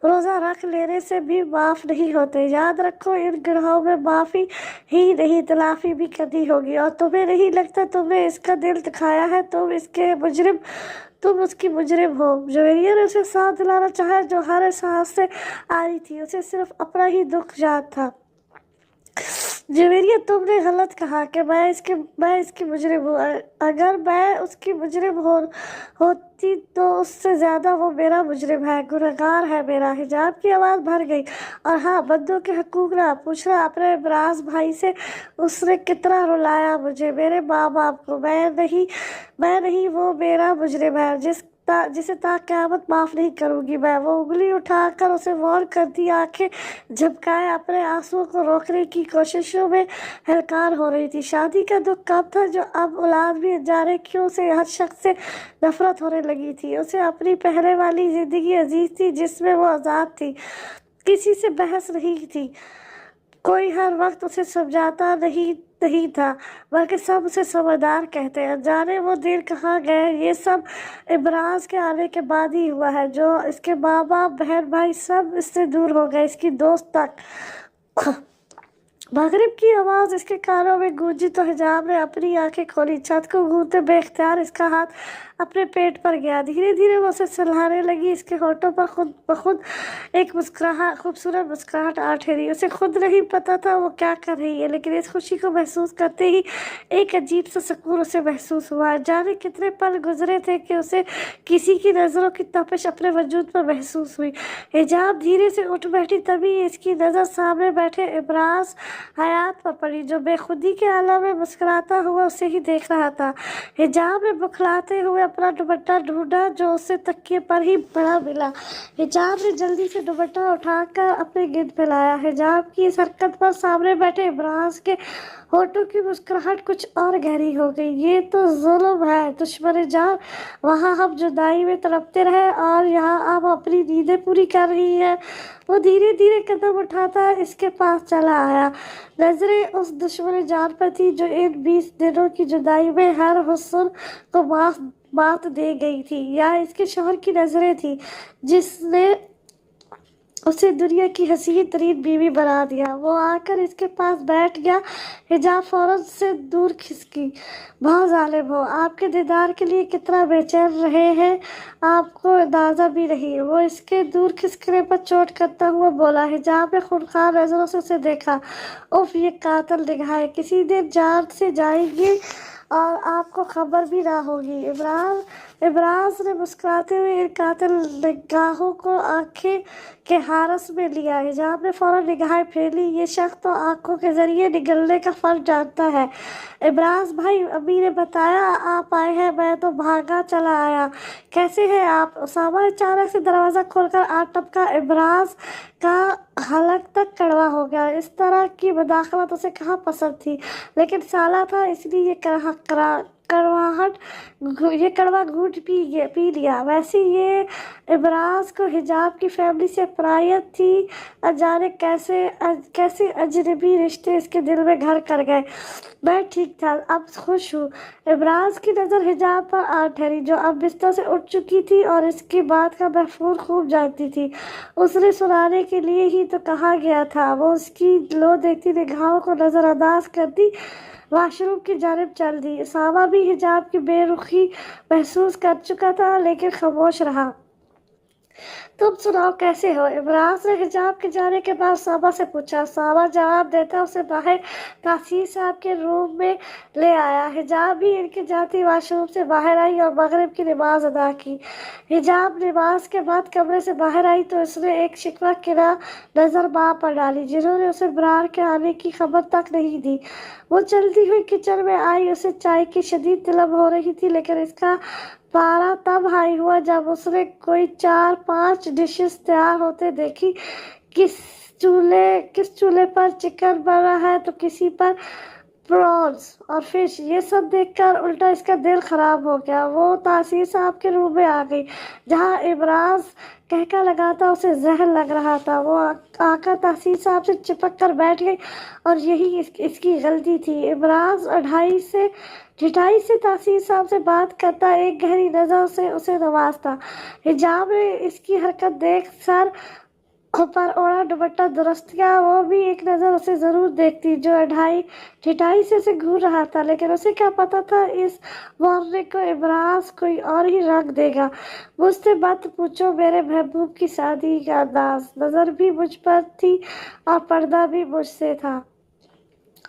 Speaker 1: रोज़ा रख लेने से भी माफ़ नहीं होते। याद रखो, इन गुनाहों में माफ़ी ही नहीं तलाफ़ी भी करनी होगी। और तुम्हें नहीं लगता तुमने इसका दिल दिखाया है? तुम उसकी मुजरिम हो। जवेरिया ने उसे साथ दिलाना चाहा जो हर एहसास से आ रही थी। उसे सिर्फ अपना ही दुख याद था। जवेरिया, तुमने गलत कहा कि मैं इसकी मुजरिम हूँ। अगर मैं उसकी मुजरिम होती तो उससे ज़्यादा वो मेरा मुजरिम है, गुनहगार है मेरा। हिजाब की आवाज़ भर गई। और हाँ, बंदों के हकूक़ ना पूछना अपने इब्राज भाई से। उसने कितना रुलाया मुझे, मेरे माँ बाप को। मैं नहीं, वो मेरा मुजरिम है जिसे क़यामत माफ़ नहीं करूँगी मैं। वो उंगली उठाकर उसे वार करती, आंखें झपकाए अपने आंसुओं को रोकने की कोशिशों में हलकार हो रही थी। शादी का दुख कब था जो अब औलाद भी जाने क्यों से हर शख्स से नफरत होने लगी थी। उसे अपनी पहले वाली ज़िंदगी अजीज थी जिसमें वो आज़ाद थी, किसी से बहस नहीं थी, कोई हर वक्त उसे समझाता नहीं था, बल्कि सब उसे समझदार कहते हैं। जाने वो दिन कहाँ गए। ये सब इब्राज के आने के बाद ही हुआ है। जो इसके माँ बाप, बहन भाई सब इससे दूर हो गए, इसकी दोस्त तक। मगरिब की आवाज़ इसके कानों में गूंजी तो हिजाब ने अपनी आंखें खोली। छत को घूमते बेख्तियार इसका हाथ अपने पेट पर गया। धीरे धीरे वो उसे सहलाने लगी। इसके होठों पर खुद ब खुद एक खूबसूरत मुस्कुराहट आ ठहरी। उसे खुद नहीं पता था वो क्या कर रही है, लेकिन इस खुशी को महसूस करते ही एक अजीब सा सुकून उसे महसूस हुआ। जाने कितने पल गुजरे थे कि उसे किसी की नज़रों की तपिश अपने वजूद पर महसूस हुई। हिजाब धीरे से उठ बैठी, तभी इसकी नज़र सामने बैठे इब्राज हयात पर पड़ी, जो बेखुदी के आलम में मुस्कुराता हुआ उसे ही देख रहा था। हिजाब ने बुखलाते हुए अपना दुपट्टा ढूंढा जो उसे तकिए पर ही पड़ा मिला। हिजाब ने जल्दी से दुपट्टा उठाकर अपने गिर्द फैलाया। हिजाब की इस हरकत पर सामने बैठे इब्राज के होठों की मुस्कुराहट कुछ और गहरी हो गई। ये तो जुल्म है दुश्मन जान, वहाँ हम जुदाई में तड़पते रहे और यहाँ आप अपनी नींदें पूरी कर रही है। वो धीरे धीरे कदम उठाता इसके पास चला आया। नजरें उस दुश्मन जान पर थी जो इन 20 दिनों की जुदाई में हर हुस्न को बात दे गई थी, या इसके शौहर की नजरें थी जिसने उसे दुनिया की हसीन तरीन बीवी बना दिया। वो आकर इसके पास बैठ गया। हिजाब फौरन से दूर खिसकी। बहुत जालिम हो, आपके दीदार के लिए कितना बेचैन रहे हैं आपको अंदाज़ा भी नहीं। वो इसके दूर खिसकने पर चोट करता हुआ बोला। हिजाब ने खूनखार नजरों से उसे देखा। उफ, ये कातिल निगाहें किसी दिन जान से जाएंगी और आपको खबर भी ना होगी। इब्राज ने मुस्कुराते हुए इन कातिल निगाहों को आंखें के हारस में लिया। हिजाब ने फौरन निगाहें फेर ली। ये शख्स तो आंखों के जरिए निगलने का फर्ज जानता है। इब्राज भाई, अभी ने बताया आप आए हैं, मैं तो भागा चला आया। कैसे हैं आप? उसामा अचानक से दरवाज़ा खोलकर आ टपका। इब्राज का हलक तक कड़वा हो गया। इस तरह की मुदाखलत उसे कहाँ पसंद थी, लेकिन साला था इसलिए ये कड़वा घूंट पी लिया। वैसे ये इब्राज को हिजाब की फैमिली से परायत थी। अजाने कैसे अजनबी रिश्ते इसके दिल में घर कर गए। मैं ठीक था, अब खुश हूँ। इब्राज की नज़र हिजाब पर आ ठहरी, जो अब बिस्तर से उठ चुकी थी और इसकी बात का महफूज खूब जानती थी। उसने सुनाने के लिए ही तो कहा गया था। वो उसकी लो देखती निगाहों को नज़रअंदाज करती वाशरूम की जानिब चल दी। उसामा भी हिजाब की बेरुखी महसूस कर चुका था, लेकिन खामोश रहा। तुम सुनाओ कैसे हो? इमराज ने हिजाब के जाने के बाद सामा से पूछा। सामा जवाब देता उसे बाहर तासीर साहब के रूम में ले आया। हिजाब भी इनके जाती वाशरूम से बाहर आई और मगरिब की नमाज अदा की। हिजाब नमाज के बाद कमरे से बाहर आई तो उसने एक शिकवा किरा नजर माँ पर डाली, जिन्होंने उसे इमरान के आने की खबर तक नहीं दी। वो चलती हुई किचन में आई। उसे चाय की शदीद तलब हो रही थी, लेकिन इसका पारा तब हाई हुआ जब उसने कोई 4-5 डिशेस तैयार होते देखी। किस किस चूल्हे पर चिकन बना है तो किसी पर प्रॉन्स और फिश। ये सब देखकर उल्टा इसका दिल खराब हो गया। वो तासीर साहब के रूम में आ गई, जहाँ इमराज कहका लगाता उसे जहर लग रहा था। वो आकर तासीर साहब से चिपक कर बैठ गई और यही इसकी गलती थी। इमराज ढिठाई से तासीर साहब से बात करता, एक गहरी नजर से उसे नवाजता। हिजाब ने इसकी हरकत देख सर पर ओढ़ा दुपट्टा दुरुस्त किया। वो भी एक नज़र उसे ज़रूर देखती, जो ढिठाई से उसे घूर रहा था, लेकिन उसे क्या पता था इस वार्निंग को इमराज कोई और ही रंग देगा। मुझसे मत पूछो मेरे महबूब की शादी का अंदाज। नज़र भी मुझ पर थी और पर्दा भी मुझसे था।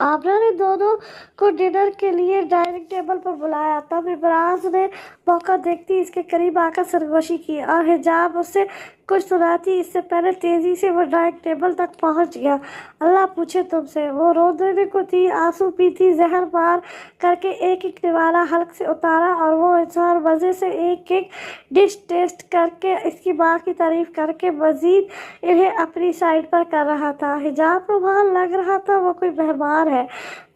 Speaker 1: आमना ने दोनों को डिनर के लिए डाइनिंग टेबल पर बुलाया। तब इमराज ने मौका देखती इसके करीब आकर सरगोशी की और हिजाब उससे कुछ सुनाती इससे पहले तेजी से वो डाइनिंग टेबल तक पहुंच गया। अल्लाह पूछे तुमसे। वो रोने को थी, आंसू पीती, जहर मार करके एक एक निवाला हल्क से उतारा और वो इंसान मज़े से एक एक डिश टेस्ट करके इसकी माँ की तारीफ करके मजीद इन्हें अपनी साइड पर कर रहा था। हिजाब को वहाँ लग रहा था वो कोई मेहमान है।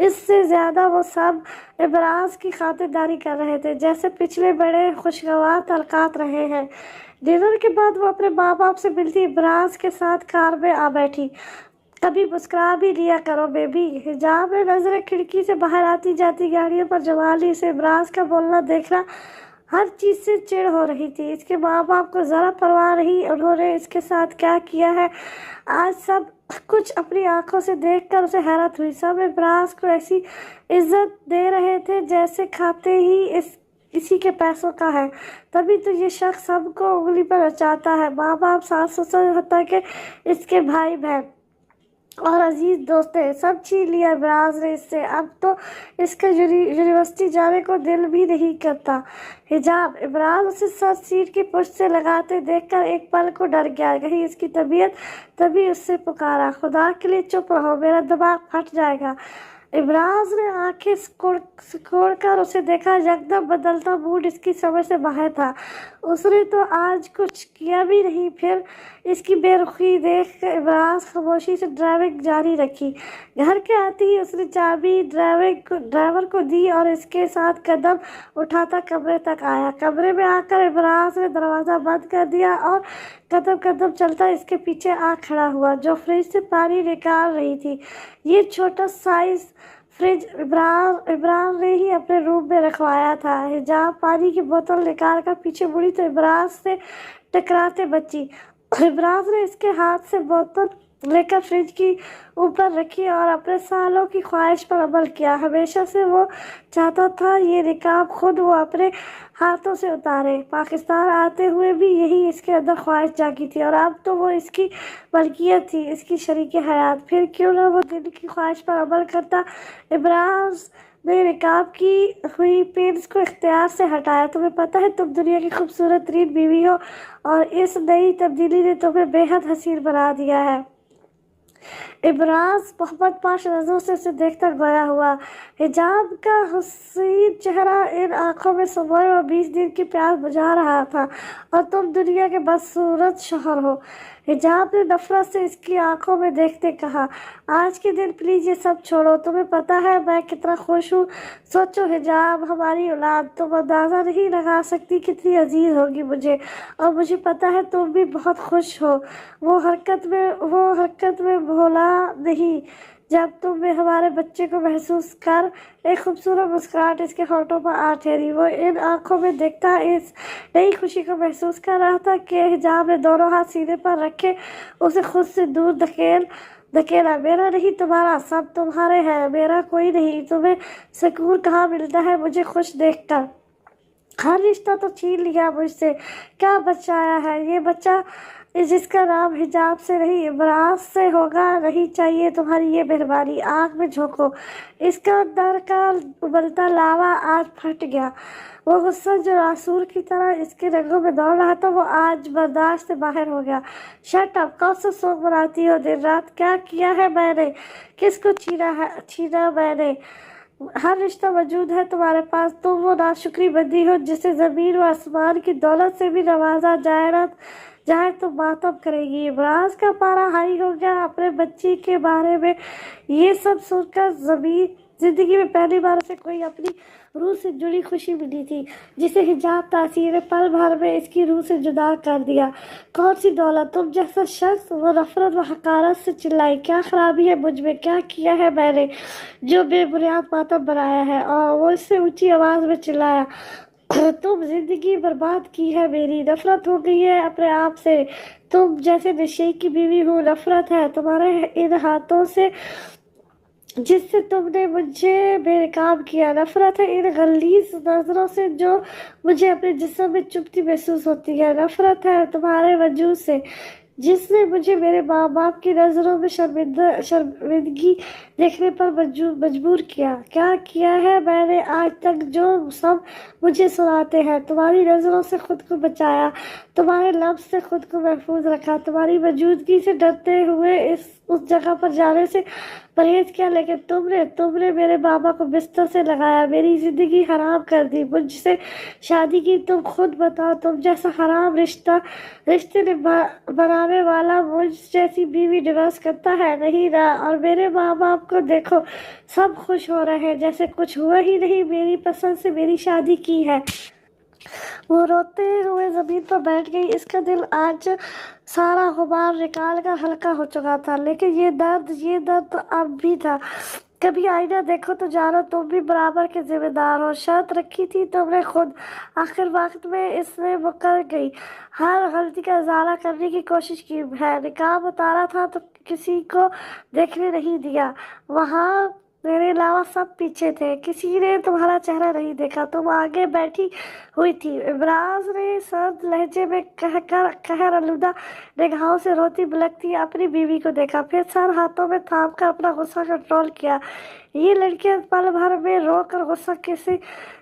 Speaker 1: इससे ज़्यादा वो सब इमराज की खातिरदारी कर रहे थे, जैसे पिछले बड़े खुशगवार तलकात रहे हैं। डिनर के बाद वो अपने माँ बाप से मिलती इमराज के साथ कार में आ बैठी। कभी मुस्कुरा भी लिया करो बेबी। हिजाब में नजरें खिड़की से बाहर आती जाती गाड़ियों पर जमा ली। इसे इमराज का बोलना देखना हर चीज़ से चिढ़ हो रही थी। इसके माँ बाप को ज़रा परवाह नहीं उन्होंने इसके साथ क्या किया है। आज सब कुछ अपनी आंखों से देखकर उसे हैरत हुई। सब इमराज को ऐसी इज्जत दे रहे थे जैसे खाते ही इसी के पैसों का है। तभी तो ये शख्स सबको उंगली पर नचाता है। माँ बाप, सास ससुर, हत्ता के इसके भाई बहन और अजीज दोस्तें सब छीन लिया इमराज ने इससे। अब तो इसका यूनिवर्सिटी जाने को दिल भी नहीं करता। हिजाब इमराज उसे सर सीट की पुष्ट से लगाते देखकर एक पल को डर गया, कहीं इसकी तबीयत। तभी उससे पुकारा, खुदा के लिए चुप रहो, मेरा दिमाग फट जाएगा। इमराज ने आंखें सिकोड़ कर उसे देखा। यकदम बदलता मूड इसकी समझ से बाहर था। उसने तो आज कुछ किया भी नहीं। फिर इसकी बेरुखी देख कर इमराज खामोशी से ड्राइविंग जारी रखी। घर के आते ही उसने चाबी ड्राइवर को दी और इसके साथ कदम उठाता कमरे तक आया। कमरे में आकर इमराज ने दरवाज़ा बंद कर दिया और कदम कदम चलता इसके पीछे आ खड़ा हुआ, जो फ्रिज से पानी निकाल रही थी। ये छोटा साइज फ्रिज इमरान ने ही अपने रूम में रखवाया था। हिजाब पानी की बोतल निकाल कर पीछे मुड़ी तो इमराज से टकराते बची। इमराज ने इसके हाथ से बोतल लेकर फ्रिज की ऊपर रखी और अपने सालों की ख्वाहिश पर अमल किया। हमेशा से वो चाहता था ये निकाब खुद वो अपने हाथों से उतारे। पाकिस्तान आते हुए भी यही इसके अंदर ख्वाहिश जागी थी और अब तो वो इसकी मलकियत थी, इसकी शरीक हयात। फिर क्यों ना वो दिल की ख्वाहिश पर अमल करता। इमराज ने निकाब की हुई पिन्स को इख्तियार से हटाया। तुम्हें पता है तुम दुनिया की खूबसूरत तरीन बीवी हो और इस नई तब्दीली ने तुम्हें बेहद हसीन बना दिया है। इमराज मोहब्बत पाश नजरों से उसे देखकर गोया हुआ। हिजाब का हसीन चेहरा इन आंखों में समय और 20 दिन की प्यास बुझा रहा था और तुम दुनिया के बदसूरत शोहर हो। हिजाब ने नफरत से इसकी आंखों में देखते कहा, आज के दिन प्लीज़ ये सब छोड़ो। तुम्हें पता है मैं कितना खुश हूँ। सोचो हिजाब, हमारी औलाद, तुम अंदाज़ा नहीं लगा सकती कितनी अजीज होगी मुझे, और मुझे पता है तुम भी बहुत खुश हो। वो हरकत में भोला नहीं जब तुम हमारे बच्चे को महसूस कर। एक खूबसूरत मुस्कुराहट इसके होठों पर आ ठहरी। वो इन आंखों में देखता इस नई खुशी को महसूस कर रहा था कि हिजाब ने दोनों हाथ सीने पर रखे उसे खुद से दूर धकेला। मेरा नहीं तुम्हारा, सब तुम्हारे हैं, मेरा कोई नहीं। तुम्हें सुकून कहाँ मिलता है मुझे खुश देखकर। ہر رشتہ تو چھین لیا مجھ سے، کیا بچایا ہے یہ بچہ جس کا نام حجاب سے نہیں ابراز سے ہوگا؟ نہیں چاہیے تمہاری یہ مہربانی، آگ میں جھونکو۔ اس کا اندر کا ابلتا لاوا آج پھٹ گیا۔ وہ غصہ جو راسور کی طرح اس کے رگوں میں دوڑ رہا تھا وہ آج برداشت سے باہر ہو گیا۔ Shut up! کون سا سوگ مناتی ہو دن رات؟ کیا کیا ہے میں نے؟ کس کو چھینا میں نے؟ ہر رشتہ موجود ہے تمہارے پاس، تم وہ ناشکری بندی ہو جسے زمین و آسمان کی دولت سے بھی نوازا جائے تو ماتم کرے گی۔ ابراز کا پارا ہائی ہو گیا اپنے بچی کے بارے میں یہ سب سن کر۔ زندگی میں پہلی بار اسے کوئی اپنی روح سے جڑی خوشی ملی تھی جسے حجاب تاثیر نے پل بھر میں اس کی روح سے جدا کر دیا۔ کون سی دولت؟ تم جیسا شخص! وہ نفرت و حقارت سے چلائی۔ کیا خرابی ہے مجھ میں؟ کیا کیا ہے میں نے جو بے بنیاد ماتم بنایا ہے؟ اور وہ اس سے اونچی آواز میں چلایا، تم زندگی برباد کی ہے میری، نفرت ہو گئی ہے اپنے آپ سے، تم جیسے نشے کی بیوی ہوں، نفرت ہے تمہارے ان ہاتھوں سے جس سے تم نے مجھے بے نقاب کیا، نفرت ہے ان غلیظ نظروں سے جو مجھے اپنے جسم میں چبھتی محسوس ہوتی ہے، نفرت ہے تمہارے وجود سے جس نے مجھے میرے ماں باپ کی نظروں میں شرمندگی دیکھنے پر مجبور کیا۔ کیا کیا ہے میں نے آج تک جو سب مجھے سناتے ہیں؟ تمہاری نظروں سے خود کو بچایا، تمہارے لمس سے خود کو محفوظ رکھا، تمہاری موجودگی سے ڈرتے ہوئے اس جگہ پر جانے سے پرہیز کیا، لیکن تم نے میرے بابا کو بستر سے لگایا، میری زندگی حرام کر دی، مجھ سے شادی کی۔ تم خود بتاؤ، تم جیسا حرام رشتے بنانے والا مجھ جیسی بیوی ڈیورس کرتا ہے؟ نہیں نا؟ اور میرے ماں باپ کو دیکھو، سب خوش ہو رہے ہیں جیسے کچھ ہوا ہی نہیں، میری پسند سے میری شادی کی ہے۔ وہ روتے ہوئے زمین پر بیٹھ گئی۔ اس کا دل آج سارا غبار نکال کر ہلکا ہو چکا تھا، لیکن یہ درد تو اب بھی تھا۔ کبھی آئینہ دیکھو تو جانو تم بھی برابر کے ذمہ دار ہو، شرط رکھی تھی تم نے خود، آخر وقت میں اس میں مکر گئی، ہر غلطی کا ازالہ کرنے کی کوشش کی ہے، نقاب اتارا تھا تو کسی کو دیکھنے نہیں دیا، وہاں میرے علاوہ سب پیچھے تھے، کسی نے تمہارا چہرہ نہیں دیکھا، تم آگے بیٹھی ہوئی تھی۔ ابراز نے سرد لہجے میں قہر آلودہ نگاہوں سے روتی بلکتی اپنی بیوی کو دیکھا، پھر سر ہاتھوں میں تھام کر اپنا غصہ کنٹرول کیا۔ یہ لڑکیاں پل بھر میں رو کر غصہ کسی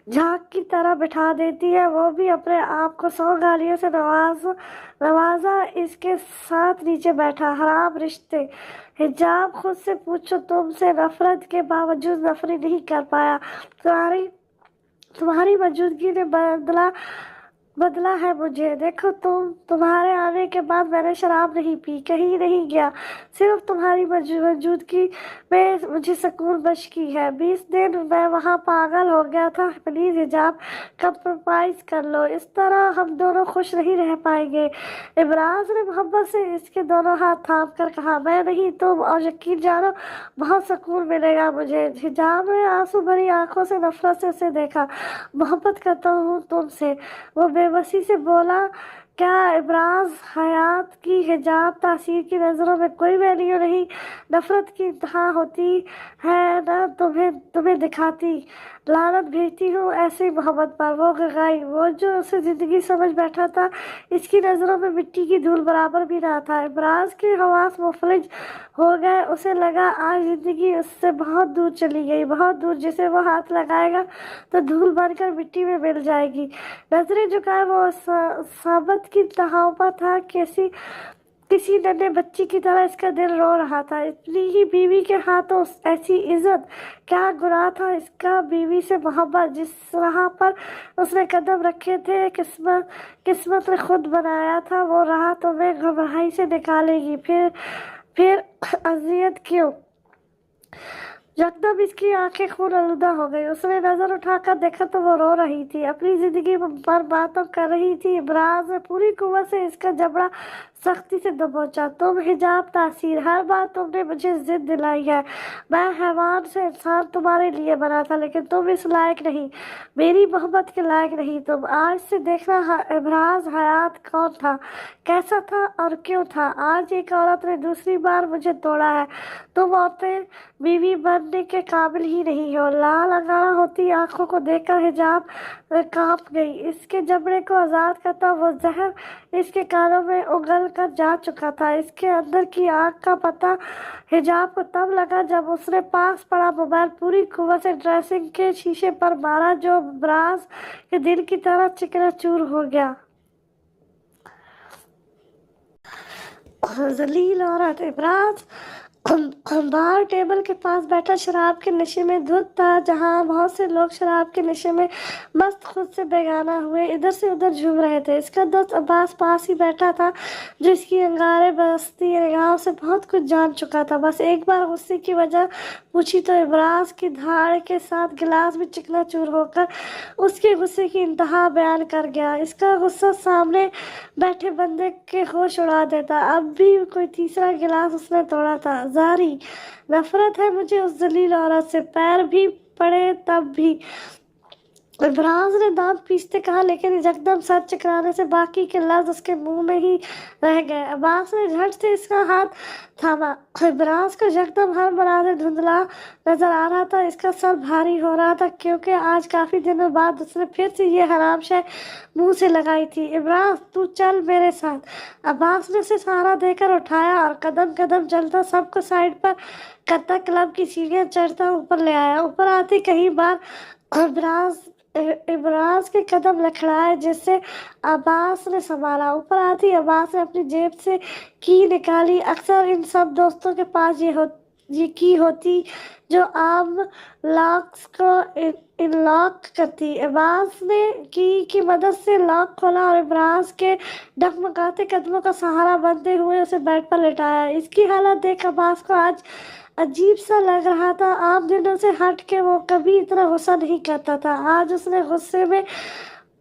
Speaker 1: جھاگ کی طرح بٹھا دیتی ہیں، وہ بھی اپنے آپ کو 100 گالیوں سے نوازا اس کے ساتھ نیچے بیٹھا۔ حرام رشتے! حجاب خود سے پوچھو، تم سے نفرت کے باوجود نفرت نہیں کر پایا، تمہاری موجودگی نے بدلا ہے مجھے، دیکھو تمہارے آنے کے بعد میں نے شراب نہیں پی، کہیں نہیں گیا، صرف تمہاری موجودگی میں مجھے سکون بخشی ہے۔ 20 دن میں وہاں پاگل ہو گیا تھا، پلیز حجاب کمپرومائز کر لو، اس طرح ہم دونوں خوش نہیں رہ پائیں گے۔ ابراز نے محبت سے اس کے دونوں ہاتھ تھام کر کہا، میں نہیں تم، اور یقین جانو بہت سکون ملے گا مجھے۔ حجاب نے آنسو بھری آنکھوں سے نفرت سے اسے دیکھا۔ محبت کرتا ہوں تم سے، وہ بے بسی سے بولا۔ کیا ابراز حیات کی حجاب تاثیر کی نظروں میں کوئی ویلیو نہیں؟ نفرت کی انتہا ہوتی ہے نہ تمہیں دکھاتی، لعنت بھیجتی ہوں ایسی محبت پر۔ وہ گگائی، وہ جو اسے زندگی سمجھ بیٹھا تھا اس کی نظروں میں مٹی کی دھول برابر بھی نہ تھا۔ ابراز کے حواس مفلج ہو گئے، اسے لگا آج زندگی اس سے بہت دور چلی گئی، بہت دور، جسے وہ ہاتھ لگائے گا تو دھول بن کر مٹی میں مل جائے گی۔ نظریں جھکائے وہ صحبت کی تہوں پر تھا، کسی ننھے بچی کی طرح اس کا دل رو رہا تھا۔ اپنی ہی بیوی کے ہاتھوں ایسی عزت، کیا گناہ تھا اس کا بیوی سے محبت؟ جس راہ پر اس نے قدم رکھے تھے قسمت نے خود بنایا تھا، وہ راہ تمہیں گمراہی سے نکالے گی، پھر اذیت کیوں؟ یکدم اس کی آنکھیں خون آلودہ ہو گئی، اس نے نظر اٹھا کر دیکھا تو وہ رو رہی تھی، اپنی زندگی پر ماتم کر رہی تھی۔ ابراز نے پوری قوت سے اس کا جبڑا سختی سے دبوچا۔ تم حجاب تاثیر، ہر بار تم نے مجھے ضد دلائی ہے، میں حیوان سے انسان تمہارے لیے بنا تھا، لیکن تم اس لائق نہیں، میری محبت کے لائق نہیں تم۔ آج سے دیکھنا ابراز حیات کون تھا، کیسا تھا اور کیوں تھا۔ آج ایک عورت نے دوسری بار مجھے توڑا ہے، تم عورتیں بیوی بن بننے کے قابل ہی نہیں ہو۔ لال انگارہ ہوتی آنکھوں کو دیکھ کر حجاب کانپ گئی۔ اس کے جبڑے کو آزاد کرتا وہ زہر اس کے کانوں میں اگل کر جا چکا تھا۔ اس کے اندر کی آگ کا پتہ حجاب کو تب لگا جب اس نے پاس پڑا موبائل پوری قوت سے ڈریسنگ کے شیشے پر مارا، جو ابراز کے دل کی طرح چکنا چور ہو گیا۔ ذلیل عورت! ابراز باہر ٹیبل کے پاس بیٹھا شراب کے نشے میں دھت تھا، جہاں بہت سے لوگ شراب کے نشے میں مست خود سے بیگانہ ہوئے ادھر سے ادھر جھوم رہے تھے۔ اس کا دوست عباس پاس ہی بیٹھا تھا، جو اس کی انگارے برستی نگاہوں سے بہت کچھ جان چکا تھا۔ بس ایک بار غصے کی وجہ پوچھی تو ابراز کی دھاڑ کے ساتھ گلاس بھی چکنا چور ہو کر اس کے غصے کی انتہا بیان کر گیا۔ اس کا غصہ سامنے بیٹھے بندے کے ہوش اڑا دیتا۔ اب بھی کوئی تیسرا گلاس اس نے توڑا تھا۔ زاری! نفرت ہے مجھے اس ذلیل عورت سے، پیر بھی پڑے تب بھی۔ ابراز نے دانت پیستے کہا، لیکن یکدم سر چکرانے سے باقی کے لفظ اس کے منہ میں ہی رہ گئے۔ عباس نے جھٹ سے اس کا ہاتھ تھاما۔ ابراز کو یکدم ہر مناظر دھندلا نظر آ رہا تھا۔ اس کا سر بھاری ہو رہا تھا، کیونکہ آج کافی دنوں بعد اس نے پھر سے یہ حرام شے منہ سے لگائی تھی۔ ابراز، تو چل میرے ساتھ۔ عباس نے اسے سہارا دے کر اٹھایا اور قدم قدم چلتا سب کو سائڈ پر کرتا کلب کی سیڑھیاں چڑھتا اوپر لے آیا۔ اوپر آتے کئی بار ابراز کے قدم لکھڑائے، جس سے عباس نے سنبھالا۔ اوپر آتی عباس نے اپنی جیب سے کی نکالی۔ اکثر ان سب دوستوں کے پاس یہ کی ہوتی جو عام لاکس کو ان لاک کرتی۔ عباس نے کی مدد سے لاک کھولا اور ابراز کے ڈگمگاتے قدموں کا سہارا بنتے ہوئے اسے بیڈ پر لٹایا۔ اس کی حالت دیکھ عباس کو آج عجیب سا لگ رہا تھا۔ عام دنوں سے ہٹ کے وہ کبھی اتنا غصہ نہیں کرتا تھا۔ آج اس نے غصے میں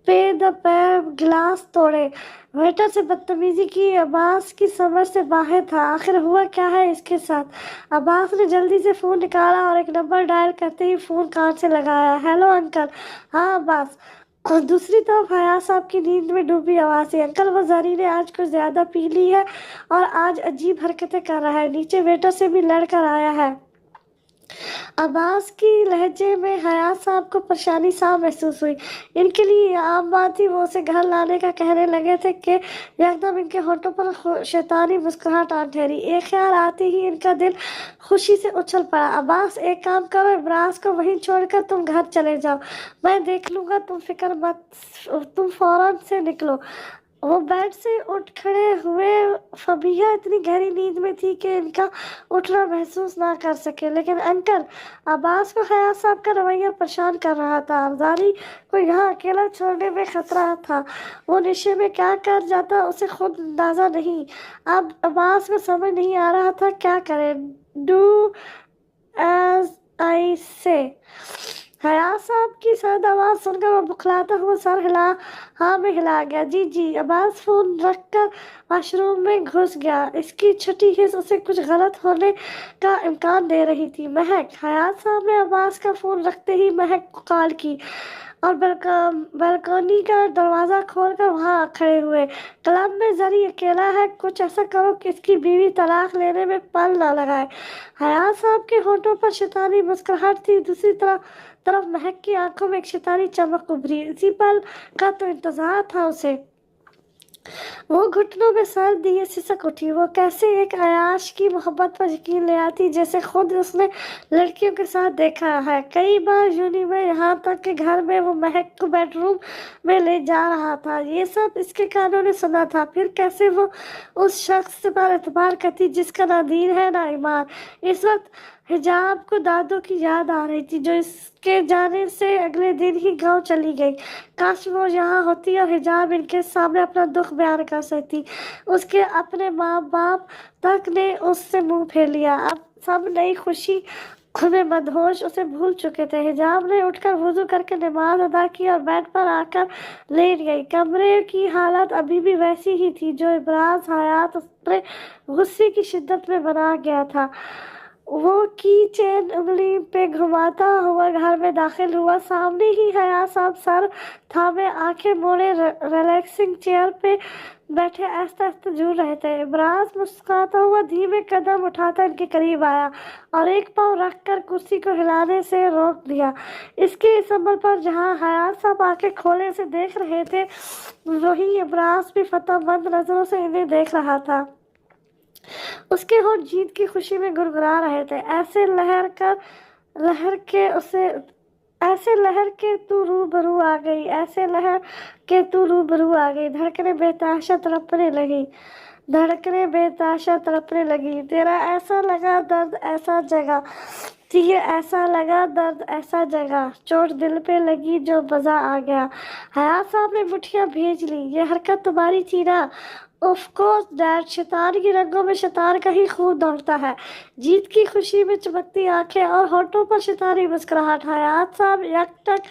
Speaker 1: پے دا پیر گلاس توڑے، ویٹر سے بدتمیزی کی۔ عباس کی سمجھ سے باہر تھا، آخر ہوا کیا ہے اس کے ساتھ؟ عباس نے جلدی سے فون نکالا اور ایک نمبر ڈائل کرتے ہی فون کان سے لگایا۔ Hello uncle. ہاں عباس۔ دوسری طرف حیا صاحب کی نیند میں ڈوبی آواز تھی۔ انکل، وہ زری نے آج کچھ زیادہ پی لی ہے اور آج عجیب حرکتیں کر رہا ہے، نیچے ویٹر سے بھی لڑ کر آیا ہے۔ عباس کی لہجے میں حیا صاحب کو پریشانی سا محسوس ہوئی۔ ان کے لیے یہ عام بات تھی۔ وہ اسے گھر لانے کا کہنے لگے تھے کہ یکدم ان کے ہونٹوں پر شیطانی مسکراہٹ آ ٹھہری۔ ایک خیال آتے ہی ان کا دل خوشی سے اچھل پڑا۔ عباس، ایک کام کرو، ابراز کو وہیں چھوڑ کر تم گھر چلے جاؤ، میں دیکھ لوں گا، تم فکر مت، تم فوراً سے نکلو۔ وہ بیڈ سے اٹھ کھڑے ہوئے۔ فبیہہ اتنی گہری نیند میں تھی کہ ان کا اٹھنا محسوس نہ کر سکے۔ لیکن انکل، عباس کو حیا صاحب کا رویہ پریشان کر رہا تھا۔ زاری کو یہاں اکیلا چھوڑنے میں خطرہ تھا۔ وہ نشے میں کیا کر جاتا اسے خود اندازہ نہیں۔ اب عباس کو سمجھ نہیں آ رہا تھا کیا کرے۔ ڈو ایز آئی سے۔ حیا صاحب کی سرد آواز سن کر وہ بکھلاتا ہوا سر ہاں میں ہلا گیا۔ جی جی۔ عباس فون رکھ کر واش روم میں گھس گیا۔ اس کی چھٹی حس اسے کچھ غلط ہونے کا امکان دے رہی تھی۔ مہک! حیا صاحب نے عباس کا فون رکھتے ہی مہک کو کال کی اور بالکونی کا دروازہ کھول کر وہاں کھڑے ہوئے۔ کلب میں زری اکیلا ہے، کچھ ایسا کرو کہ اس کی بیوی طلاق لینے میں پل نہ لگائے۔ حیا صاحب کے ہونٹوں پر شیطانی مسکراہٹ تھی، دوسری طرف مہک کی آنکھوں میں ایک شیطانی چمک ابھری۔ اسی پل کا تو انتظار تھا اسے۔ وہ گھٹنوں میں سر دیے سسک اٹھی۔ وہ کیسے ایک عیاش کی محبت پر یقین لے آتی جیسے خود اس نے لڑکیوں کے ساتھ دیکھا ہے کئی بار یونی میں، یہاں تک کہ گھر میں وہ مہک کو بیڈ روم میں لے جا رہا تھا۔ یہ سب اس کے کانوں نے سنا تھا۔ پھر کیسے وہ اس شخص پر اعتبار کرتی جس کا نہ دین ہے نہ ایمان۔ اس وقت حجاب کو دادوں کی یاد آ رہی تھی، جو اس کے جانے سے اگلے دن ہی گاؤں چلی گئی۔ کاش وہ یہاں ہوتی اور حجاب ان کے سامنے اپنا دکھ بیان کر سکتی۔ اس کے اپنے ماں باپ تک نے اس سے منہ پھیر لیا۔ اب سب نئی خوشی میں مدہوش اسے بھول چکے تھے۔ حجاب نے اٹھ کر وضو کر کے نماز ادا کی اور بیڈ پر آ کر لیٹ گئی۔ کمرے کی حالت ابھی بھی ویسی ہی تھی جو ابراز حیات اپنے غصے کی شدت میں بنا گیا تھا۔ वो की चेन उंगली पे घुमाता हुआ घर में दाखिल हुआ। सामने ही हया साहब सर थामे आंखें मोड़े रिलैक्सिंग चेयर पे बैठे आस्ते आस्ते झूल रहे थे। इब्राज मुस्कुराता हुआ धीमे कदम उठाता इनके करीब आया और एक पाँव रखकर कुर्सी को हिलाने से रोक दिया। इसके इस अमल पर जहाँ हयात साहब आंखें खोले से देख रहे थे, वहीं इब्राज भी फतहमंद नजरों से इन्हें देख रहा था। उसके होंठ जीत की खुशी में गुड़गुड़ा रहे थे। ऐसे लहर के तू रूबरू आ गई, ऐसे लहर के तू रूबरू आ गई। धड़कनें बेताशा तड़पने लगी। तेरा ऐसा लगा दर्द ऐसा जगह, तीर ऐसा लगा दर्द ऐसा जगह, चोट दिल पे लगी जो मजा आ गया। हयात साहब ने मुठियां भेज ली। ये हरकत तुम्हारी थी ना? ऑफ कोर्स डैड, शैतान की रंगों में शैतान का ही खून दौड़ता है। जीत की खुशी में चमकती आंखें और होठों पर शैतानी मुस्कुराहट। हयात साहब एकटक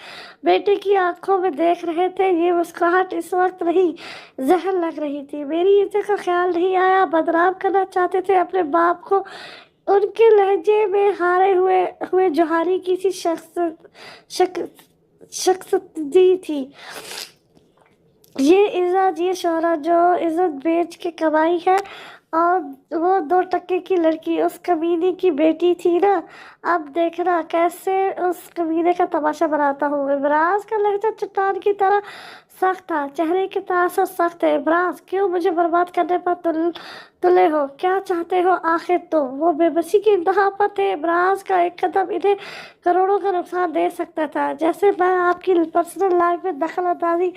Speaker 1: बेटे की आंखों में देख रहे थे। ये मुस्कुराहट इस वक्त नहीं, जहर लग रही थी। मेरी इज्जत का ख्याल नहीं आया? बदनाम करना चाहते थे अपने बाप को? उनके लहजे में हारे हुए जोहारी की सी शख्स दी थी। ये इज्जत, ये शोहरत जो इज्जत बेच के कमाई है, और वो 2 टके की लड़की उस कमीने की बेटी थी ना। अब देखना कैसे उस कमीने का तमाशा बनाता हूँ। इब्राज का लहजा चट्टान की तरह सख्त था, चेहरे की तासर सख्त है। इब्राज, क्यों मुझे बर्बाद करने पर तुले हो? क्या चाहते हो आखिर तुम? वो बेबसी की इंतहा पर थे। इब्राज का एक कदम इन्हें करोड़ों का नुकसान दे सकता था। जैसे मैं आपकी पर्सनल लाइफ में दखल अंदाजी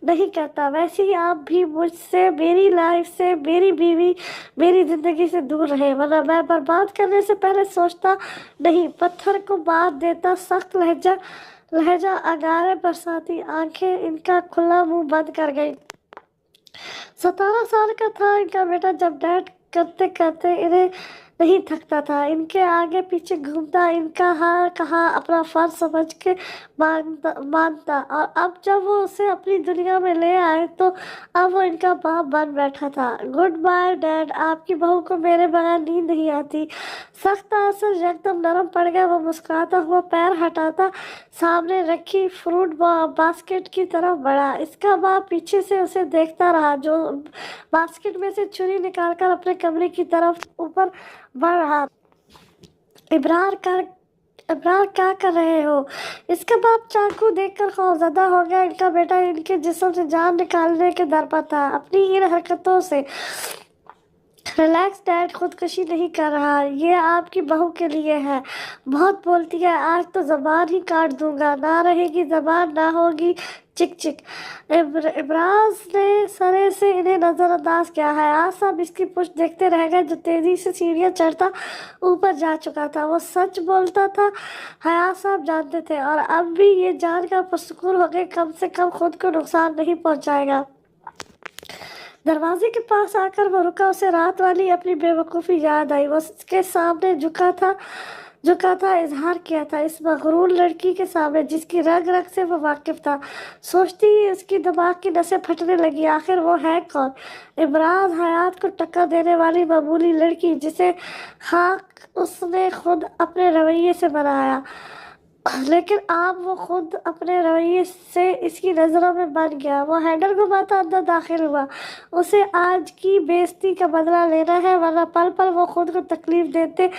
Speaker 1: नहीं करता, वैसे ही आप भी मुझसे, मेरी लाइफ से, मेरी बीवी, मेरी जिंदगी से दूर रहे, वरना मैं बर्बाद करने से पहले सोचता नहीं, पत्थर को मार देता। सख्त लहजा अगारे बरसाती आंखें इनका खुला मुंह बंद कर गई। 17 साल का था इनका बेटा जब डैड करते करते इन्हें नहीं थकता था। इनके आगे पीछे घूमता, इनका हर कहा अपना फर्ज समझ के मानता, और अब जब वो उसे अपनी दुनिया में ले आए तो अब वो इनका बाप बन बैठा था। गुड बाय डैड, आपकी बहू को मेरे बगैर नींद नहीं आती। सख्त आंसू एकदम नरम पड़ गया। वो मुस्कुराता हुआ पैर हटाता सामने रखी फ्रूट बास्केट की तरफ बढ़ा। इसका बाप पीछे से उसे देखता रहा, जो बास्केट में से छुरी निकालकर अपने कमरे की तरफ ऊपर बढ़ रहा। इब्रार क्या कर रहे हो? इसका बाप चाकू देखकर खौफजदा हो गया। इनका बेटा इनके जिस्म से जान निकालने के दर पर था। अपनी इन हरकतों से रिलैक्स डैड, खुदकुशी नहीं कर रहा, ये आपकी बहू के लिए है। बहुत बोलती है, आज तो जबान ही काट दूंगा। ना रहेगी जबान, ना होगी चिक चिक। इब्राज ने सरे से इन्हें नजरअंदाज किया है। आज सब इसकी पुष्ट देखते रह गए, जो तेजी से सीढ़ियां चढ़ता ऊपर जा चुका था। वो सच बोलता था, हयात साहब जानते थे, और अब भी ये जानकर पुरसुकून हो गए, कम से कम खुद को नुकसान नहीं पहुंचाएगा। दरवाजे के पास आकर वो रुका। उसे रात वाली अपनी बेवकूफ़ी याद आई। वो उसके सामने झुका था, इजहार किया था इस मगरूर लड़की के सामने, जिसकी रग रग से वो वाकिफ था। सोचती ही उसकी दिमाग की नसें फटने लगी। आखिर वो है कौन? इब्राज, हयात को टक्कर देने वाली मामूली लड़की, जिसे खाक उसने खुद अपने रवैये से बनाया, लेकिन अब वो खुद अपने रवैये से इसकी नज़रों में बन गया। वो हैंडल घुमाता अंदर दाखिल हुआ। उसे आज की बेइज्जती का बदला लेना है, वरना पल पल वो खुद को तकलीफ देते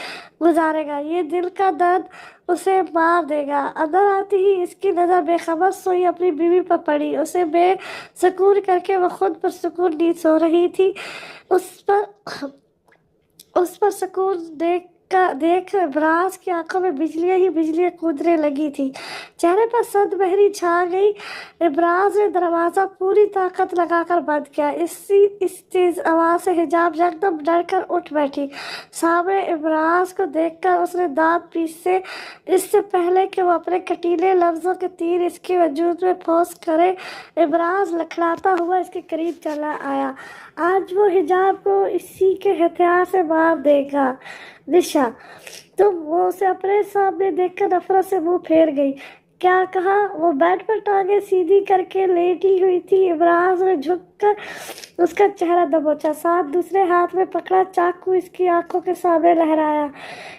Speaker 1: गुजारेगा। ये दिल का दर्द उसे मार देगा। अंदर आती ही इसकी नज़र बेखबर सोई अपनी बीवी पर पड़ी। उसे बेसुकून करके वो खुद पर सुकून नींद सो रही थी। उस पर सुकून देख इब्राज की आंखों में बिजलियां कूदने लगी थी। चेहरे पर सदबहरी छा गई। इब्राज ने दरवाज़ा पूरी ताकत लगाकर बंद किया। इस तेज आवाज़ से हिजाब एकदम डरकर उठ बैठी। सामने इब्राज को देखकर उसने दांत पीसे, इससे पहले कि वो अपने कटीले लफ्ज़ों के तीर इसके वजूद में फौस करे, इब्राज लखड़ाता हुआ इसके करीब चला आया। आज वो हिजाब को इसी के हथियार से मार देगा। निशा, तुम? वो उसे अपने सामने देखकर नफरत से मुंह फेर गई। क्या कहा? वो बेड पर टांगे सीधी करके लेटी हुई थी। इब्राज ने झुककर اس کا چہرہ دبوچا، ساتھ دوسرے ہاتھ میں پکڑا چاقو اس کی آنکھوں کے سامنے لہرایا۔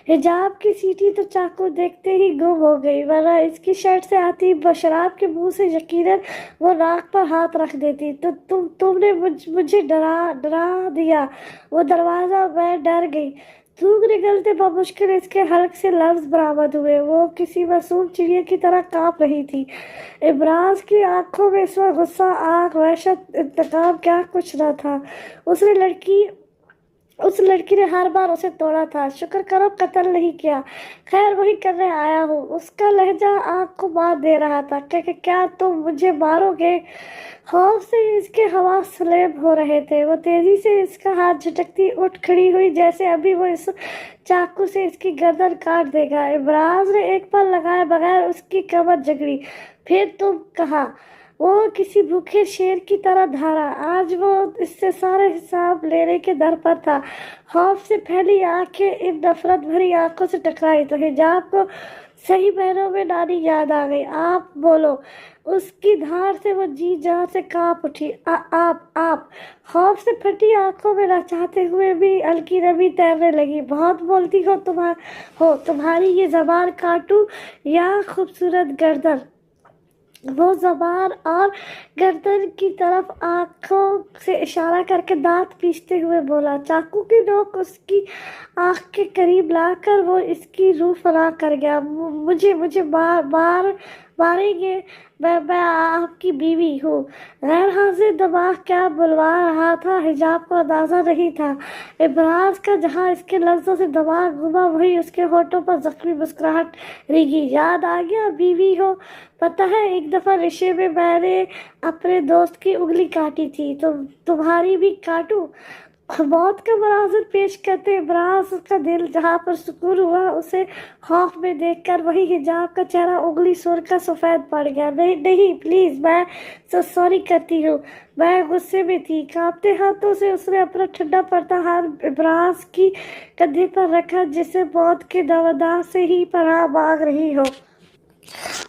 Speaker 1: حجاب کی سیٹی تو چاقو دیکھتے ہی گم ہو گئی، ورنہ اس کی شرٹ سے آتی بشراب کے منہ سے یقیناً وہ ناک پر ہاتھ رکھ دیتی۔ تو تم نے مجھے ڈرا دیا۔ وہ دروازہ، میں ڈر گئی۔ تھوک نکلتے بمشکل اس کے حلق سے لفظ برآمد ہوئے۔ وہ کسی معصوم چڑیا کی طرح کانپ رہی تھی۔ ابراز کی آنکھوں میں اس وقت غصہ، آگ، وحشت، انتقام، کیا کچھ نہ تھا۔ اس لڑکی نے ہر بار اسے توڑا تھا۔ شکر کرو قتل نہیں کیا۔ خیر وہی کرنے آیا ہوں۔ اس کا لہجہ آنکھ کو مار دے رہا تھا۔ کیا تم مجھے مارو گے؟ خوف سے اس کے حواس سلیب ہو رہے تھے۔ وہ تیزی سے اس کا ہاتھ جھٹکتی اٹھ کھڑی ہوئی، جیسے ابھی وہ اس چاقو سے اس کی گردن کاٹ دے گا۔ ابراز نے ایک پل لگائے بغیر اس کی کمر جکڑی۔ پھر تم کہا۔ وہ کسی بھوکے شیر کی طرح دھارا۔ آج وہ اس سے سارے حساب لینے کے در پر تھا۔ خوف سے پھیلی آنکھیں ان نفرت بھری آنکھوں سے ٹکرائی تو حجاب کو صحیح معنوں میں نانی یاد آ گئی۔ آپ بولو۔ اس کی دھار سے وہ جی جان سے کانپ اٹھی۔ آپ خوف سے پھٹی آنکھوں میں نہ چاہتے ہوئے بھی ہلکی نمی تیرنے لگی۔ بہت بولتی ہو تمہاری یہ زبان کاٹوں یا خوبصورت گردن؟ وہ زبان اور گردن کی طرف آنکھوں سے اشارہ کر کے دانت پیستے ہوئے بولا۔ چاقو کی نوک اس کی آنکھ کے قریب لا کر وہ اس کی روح فراں کر گیا۔ مجھے ماریں گے؟ میں آپ کی بیوی ہوں۔ غیر حاضر دماغ کیا بلوا رہا تھا حجاب کو اندازہ نہیں تھا۔ ابراز کا جہاں اس کے لفظوں سے دماغ گھما، وہیں اس کے ہونٹوں پر زخمی مسکراہٹ ریگی۔ یاد آ گیا؟ بیوی ہو؟ پتہ ہے ایک دفعہ نشے میں نے اپنے دوست کی انگلی کاٹی تھی، تمہاری بھی کاٹوں؟ موت کا مناظر پیش کرتے ابراز کا دل جہاں پر سکون ہوا، اسے خوف میں دیکھ کر وہی حجاب کا چہرہ انگلی سر کا سفید پڑ گیا۔ نہیں پلیز، میں سوری کرتی ہوں، میں غصے میں تھی۔ کانپتے ہاتھوں سے اس نے اپنا ٹھنڈا پڑتا ہاتھ ابراز کی کندھے پر رکھا، جسے موت کے داودار سے ہی پناہ مانگ رہی ہو۔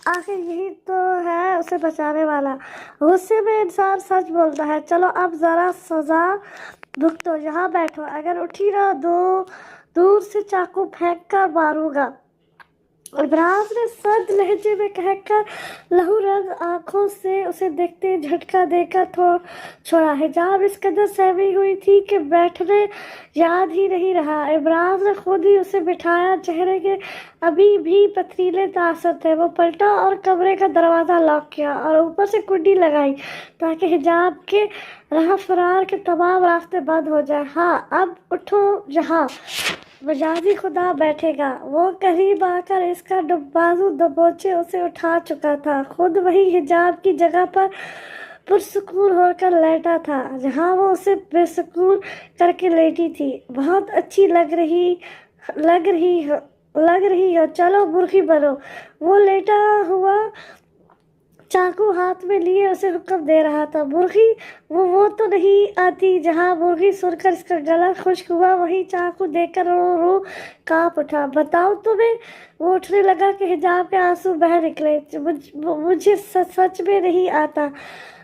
Speaker 1: آخر یہی تو ہے اسے بچانے والا۔ غصے میں انسان سچ بولتا ہے۔ چلو اب ذرا سزا بھگتو، یہاں بیٹھو، اگر اٹھی نہ دور سے چاقو پھینک کر ماروں گا۔ ابراز نے سرد لہجے میں کہہ کر لہو رنگ آنکھوں سے اسے دیکھتے جھٹکا دے کر چھوڑا۔ حجاب اس قدر سہمی ہوئی تھی کہ بیٹھنے یاد ہی نہیں رہا۔ ابراز نے خود ہی اسے بٹھایا، چہرے کے ابھی بھی پتھریلے تاثر تھے۔ وہ پلٹا اور کمرے کا دروازہ لاک کیا اور اوپر سے کنڈی لگائی تاکہ حجاب کے راہ فرار کے تمام راستے بند ہو جائیں۔ ہاں اب اٹھو، یہاں مجازی خدا بیٹھے گا۔ وہ قریب آ کر اس کا بازو دبوچے اسے اٹھا چکا تھا، خود وہی حجاب کی جگہ پر پرسکون ہو کر لیٹا تھا جہاں وہ اسے بے سکون کر کے لیٹی تھی۔ بہت اچھی لگ رہی ہو، چلو مرغی بنو۔ وہ لیٹا ہوا چاقو ہاتھ میں لیے اسے حکم دے رہا تھا۔ مرغی وہ تو نہیں آتی۔ جہاں مرغی سن کر اس کا گلا خشک ہوا، وہیں چاقو دیکھ کر رو کانپ اٹھا۔ بتاؤ تمہیں؟ وہ اٹھنے لگا کہ حجاب کے آنسو بہہ نکلے۔ مجھے سچ میں نہیں آتا،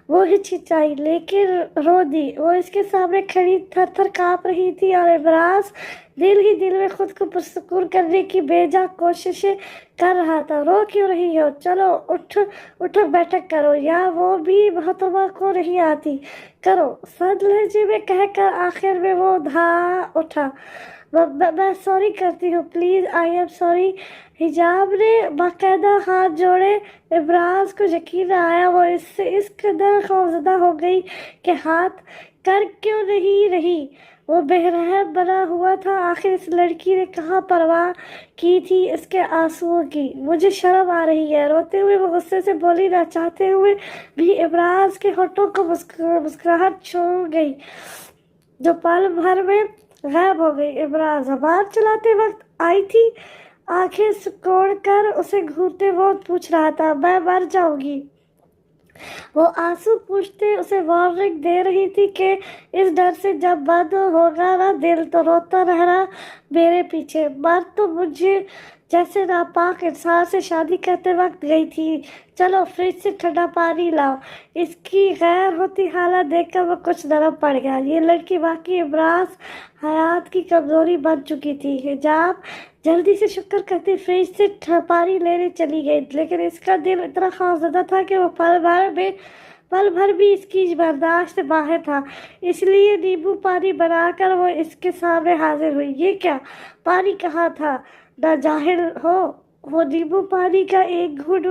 Speaker 1: وہ ہچکچائی لیکن رو دی۔ وہ اس کے سامنے کھڑی تھر تھر کانپ رہی تھی اور ابراز دل ہی دل میں خود کو پرسکون کرنے کی بے جا کوششیں کر رہا تھا۔ رو کیوں رہی ہو؟ چلو اٹھو بیٹھک کرو، یا وہ بھی محترمہ کو نہیں آتی؟ کرو، سرد لہجے میں کہہ کر آخر میں وہ اٹھا۔ میں سوری کرتی ہوں، پلیز، آئی ایم سوری۔ حجاب نے باقاعدہ ہاتھ جوڑے۔ ابراز کو یقین نہ آیا، وہ اس سے اس قدر خوفزدہ ہو گئی کہ ہاتھ کر کیوں نہیں رہی۔ وہ بے رحم بنا ہوا تھا۔ آخر اس لڑکی نے کہاں پرواہ کی تھی اس کے آنسوؤں کی؟ مجھے شرم آ رہی ہے، روتے ہوئے وہ غصے سے بولی۔ نہ چاہتے ہوئے بھی ابراز کے ہونٹوں کو مسکراہٹ چھو گئی جو پل بھر میں غائب ہو گئی۔ ابراز زبان چلاتے وقت آئی تھی، آنکھیں سکوڑ کر اسے گھورتے وہ پوچھ رہا تھا، میں مر جاؤں گی؟ وہ آنسو پوچھتے اسے وارننگ دے رہی تھی کہ اس ڈر سے جب بند ہوگا نا دل تو روتا رہنا میرے پیچھے۔ مر تو जैसे नापाक इंसान से शादी करते वक्त गई थी। चलो फ्रिज से ठंडा पानी लाओ। इसकी गैर होती हालत देखकर वो कुछ नरम पड़ गया। ये लड़की वाकई इमराज हयात की कमजोरी बन चुकी थी। हिजाब जल्दी से शुक्र करती फ्रिज से पानी लेने चली गई, लेकिन इसका दिल इतना खौफजदा था कि वो पल भर भी इसकी बर्दाश्त से बाहर था। इसलिए नींबू पानी बनाकर वो इसके सामने हाजिर हुई। ये क्या, पानी कहाँ था? ना जाहिल हो, वो नींबू पानी का एक घूंट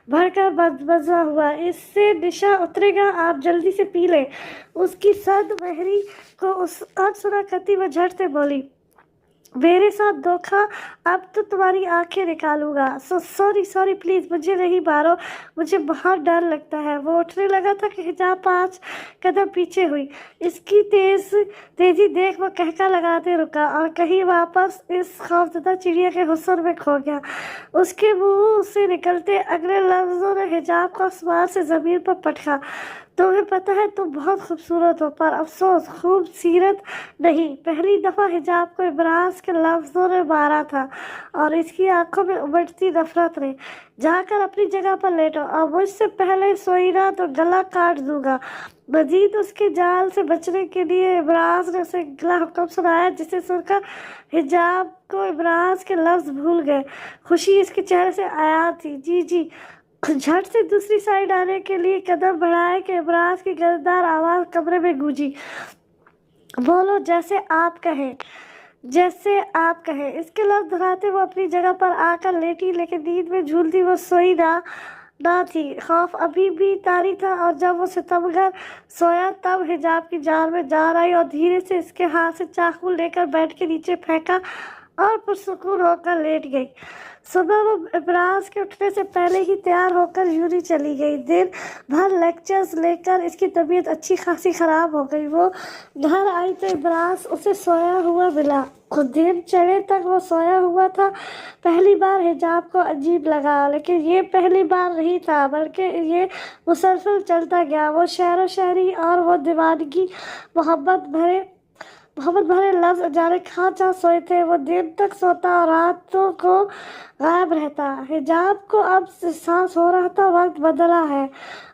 Speaker 1: भरकर बजा हुआ। इससे निशा उतरेगा, आप जल्दी से पी लें। उसकी सद महरी को उस अनसुना करती वो झट से बोली, मेरे साथ धोखा, अब तो तुम्हारी आंखें निकालूंगा। सॉरी प्लीज, मुझे नहीं मारो, मुझे बहुत डर लगता है। वो उठने लगा था कि हिजाब 5 कदम पीछे हुई। इसकी तेजी देख वो कहका लगाते रुका और कहीं वापस इस खौफजदा चिड़िया के हुस्न में खो गया। उसके मुंह से निकलते अगले लफ्जों ने हिजाब को आसमान से जमीन पर पटका। तुम्हें पता है तुम बहुत खूबसूरत हो, पर अफसोस खूबसूरत नहीं। पहली दफा हिजाब को इमराज के लफ्जों ने मारा था और इसकी आंखों में उमड़ती नफरत ने। जाकर अपनी जगह पर लेटो और मुझसे पहले सोई ना तो गला काट दूंगा। मजीद उसके जाल से बचने के लिए इमराज ने उसे अगला हुक्म सुनाया, जिसे सुनकर हिजाब को इमराज के लफ्ज भूल गए। खुशी इसके चेहरे से आया थी। जी झट से दूसरी साइड आने के लिए कदम बढ़ाए कि इमराज की गजदार आवाज कमरे में गूंजी, बोलो जैसे आप कहें, जैसे आप कहें। इसके लफ्ज दोहराते वो अपनी जगह पर आकर लेटी, लेकिन नींद में झूलती वो सोई ना थी। खौफ अभी भी तारी था और जब वो सितमगर सोया तब हिजाब की जान में जान आई और धीरे से इसके हाथ से चाकू लेकर बेड के नीचे फेंका और पुरसुकून होकर लेट गई। सुबह वो इमराज के उठने से पहले ही तैयार होकर यूरी चली गई। दिन भर लेक्चर्स लेकर इसकी तबीयत अच्छी खासी खराब हो गई। वो घर आई तो इमराज उसे सोया हुआ मिला। दिन चढ़े तक वो सोया हुआ था। पहली बार हिजाब को अजीब लगा, लेकिन ये पहली बार नहीं था, बल्कि ये मुसलसल चलता गया। वो शहर शहरी और वो दीवानगी मोहब्बत भरे लफ्ज जाने कहाँ जहाँ सोए थे। वो दिन तक सोता और रातों को गायब रहता। हिजाब को अब एहसास हो रहा था वक्त बदला है।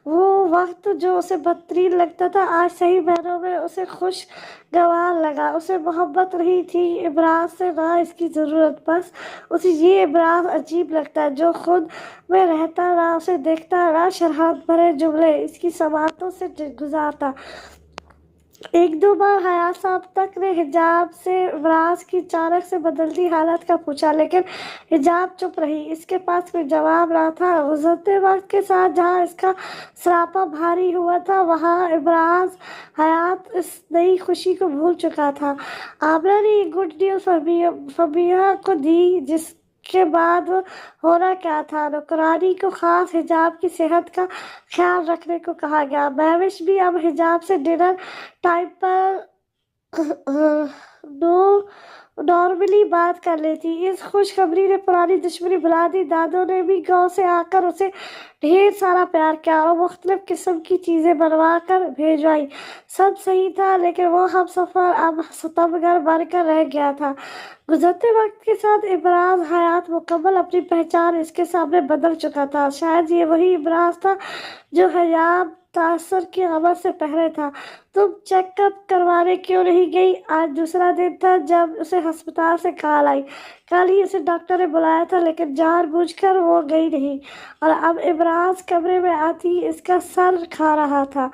Speaker 1: वो वक्त जो उसे बदतरीन लगता था आज सही मायनों में उसे खुशगवार लगा। उसे मोहब्बत नहीं थी इमराज से, ना इसकी ज़रूरत, बस उसे ये इमराज अजीब लगता जो खुद में रहता, ना उसे देखता, ना शरारत भरे जुमले इसकी समातों से गुजारता। एक दो बार हयात साहब तक ने हिजाब से इमराज की अचानक से बदलती हालत का पूछा, लेकिन हिजाब चुप रही। इसके पास कोई जवाब ना था। गुजरते वक्त के साथ जहाँ इसका सरापा भारी हुआ था, वहाँ इमराज हयात इस नई खुशी को भूल चुका था। आमना ने ये गुड न्यूज़ फबीहा को दी, जिसके बाद होना क्या था। नौकरानी को खास हिजाब की सेहत का ख्याल रखने को कहा गया। महविश भी अब हिजाब से डिनर टाइम पर नॉर्मली बात कर लेती। इस खुशखबरी ने पुरानी दुश्मनी भुला दी। दादों ने भी गांव से आकर उसे ढेर सारा प्यार किया और मुख्तलिफ किस्म की चीज़ें बनवा कर भेजवाई। सब सही था, लेकिन वो हम सफ़र अब सितमगर बनकर रह गया था। गुजरते वक्त के साथ इमराज हयात मुकम्मल अपनी पहचान इसके सामने बदल चुका था। शायद ये वही इमराज था जो हिजाब तासर की खबर से पहले था। तुम चेकअप करवाने क्यों नहीं गई? आज दूसरा दिन था जब उसे अस्पताल से कॉल आई। कल ही उसे डॉक्टर ने बुलाया था, लेकिन जानबूझकर वो गई नहीं। और अब इमराज कमरे में आती इसका सर खा रहा था।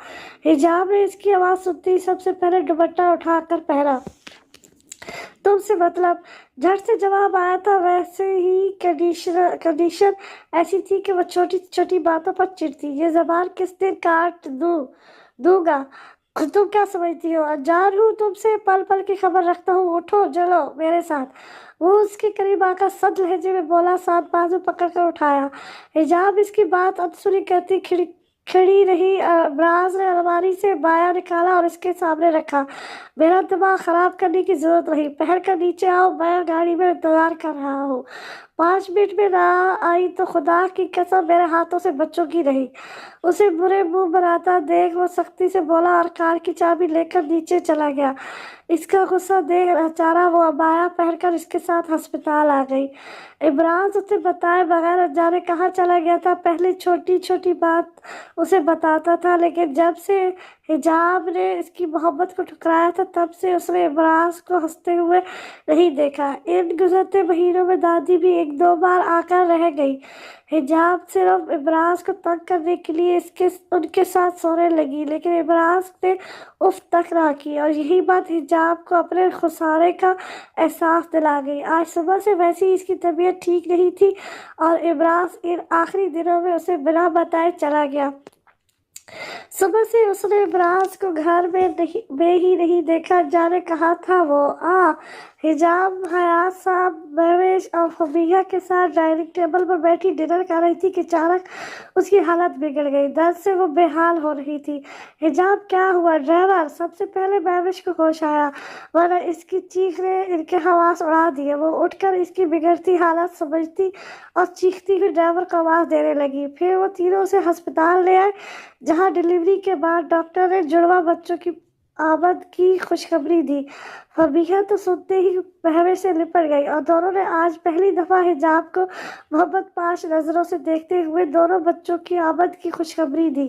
Speaker 1: हिजाब ने इसकी आवाज़ सुनती सबसे पहले दुपट्टा उठाकर पहना। तुमसे मतलब? झट से जवाब आया था। वैसे ही कंडीशन ऐसी थी कि वो छोटी छोटी बातों पर चिढ़ती। ये ज़बान किस दिन काट दूंगा। तुम क्या समझती हो अनजान हूँ तुमसे? पल पल की खबर रखता हूँ। उठो, चलो मेरे साथ। वो उसके करीब आकर सद लहजे में बोला, साथ बाजू पकड़कर उठाया। हिजाब इसकी बात अनसुनी करती खड़ी रही। इमराज ने अलमारी से बाया निकाला और इसके सामने रखा। मेरा दिमाग खराब करने की जरूरत नहीं, पहन कर नीचे आओ, मैं गाड़ी में इंतजार कर रहा हूँ। 5 मिनट में ना आई तो खुदा की कसम मेरे हाथों से बच्चों की रही। उसे बुरे मुंह बनाता देख वो सख्ती से बोला और कार की चाबी लेकर नीचे चला गया। इसका गुस्सा देख बेचारा वो अबाया पहनकर इसके साथ अस्पताल आ गई। इमरान उसे बताए बगैर अनजाने कहाँ चला गया था। पहले छोटी छोटी बात उसे बताता था, लेकिन जब से हिजाब ने इसकी मोहब्बत को ठुकराया था तब से उसने इमरान को हंसते हुए नहीं देखा। इन गुजरते महीनों में दादी भी एक दो बार आकर रह गई। हिजाब सिर्फ इमरान को तंग करने के लिए उनके साथ सोने लगी, लेकिन इमरान ने उफ तक ना की और यही बात हिजाब को अपने खुसारे का एहसास दिला गई। आज सुबह से वैसे ही इसकी तबीयत ठीक नहीं थी और इमरान इन आखिरी दिनों में उसे बिना बताए चला गया। सुबह से उसने इमरान को घर में ही नहीं देखा, जाने कहा था वो। हिजाब हयात साहब महवेश और फबीहा के साथ डाइनिंग टेबल पर बैठी डिनर कर रही थी कि अचानक उसकी हालत बिगड़ गई। दर्द से वो बेहाल हो रही थी। हिजाब क्या हुआ ड्राइवर? सबसे पहले महवेश को होश आया, वरना इसकी चीख ने इनके हवास उड़ा दिए। वो उठकर इसकी बिगड़ती हालत समझती और चीखती हुई ड्राइवर को आवाज़ देने लगी। फिर वो तीनों से अस्पताल ले आए, जहाँ डिलीवरी के बाद डॉक्टर ने जुड़वा बच्चों की आमद की खुशखबरी दी। फबीहा तो सुनते ही महवे से लिपट गई और दोनों ने आज पहली दफा हिजाब को मोहब्बत पाश नजरों से देखते हुए दोनों बच्चों की आमद की खुशखबरी दी।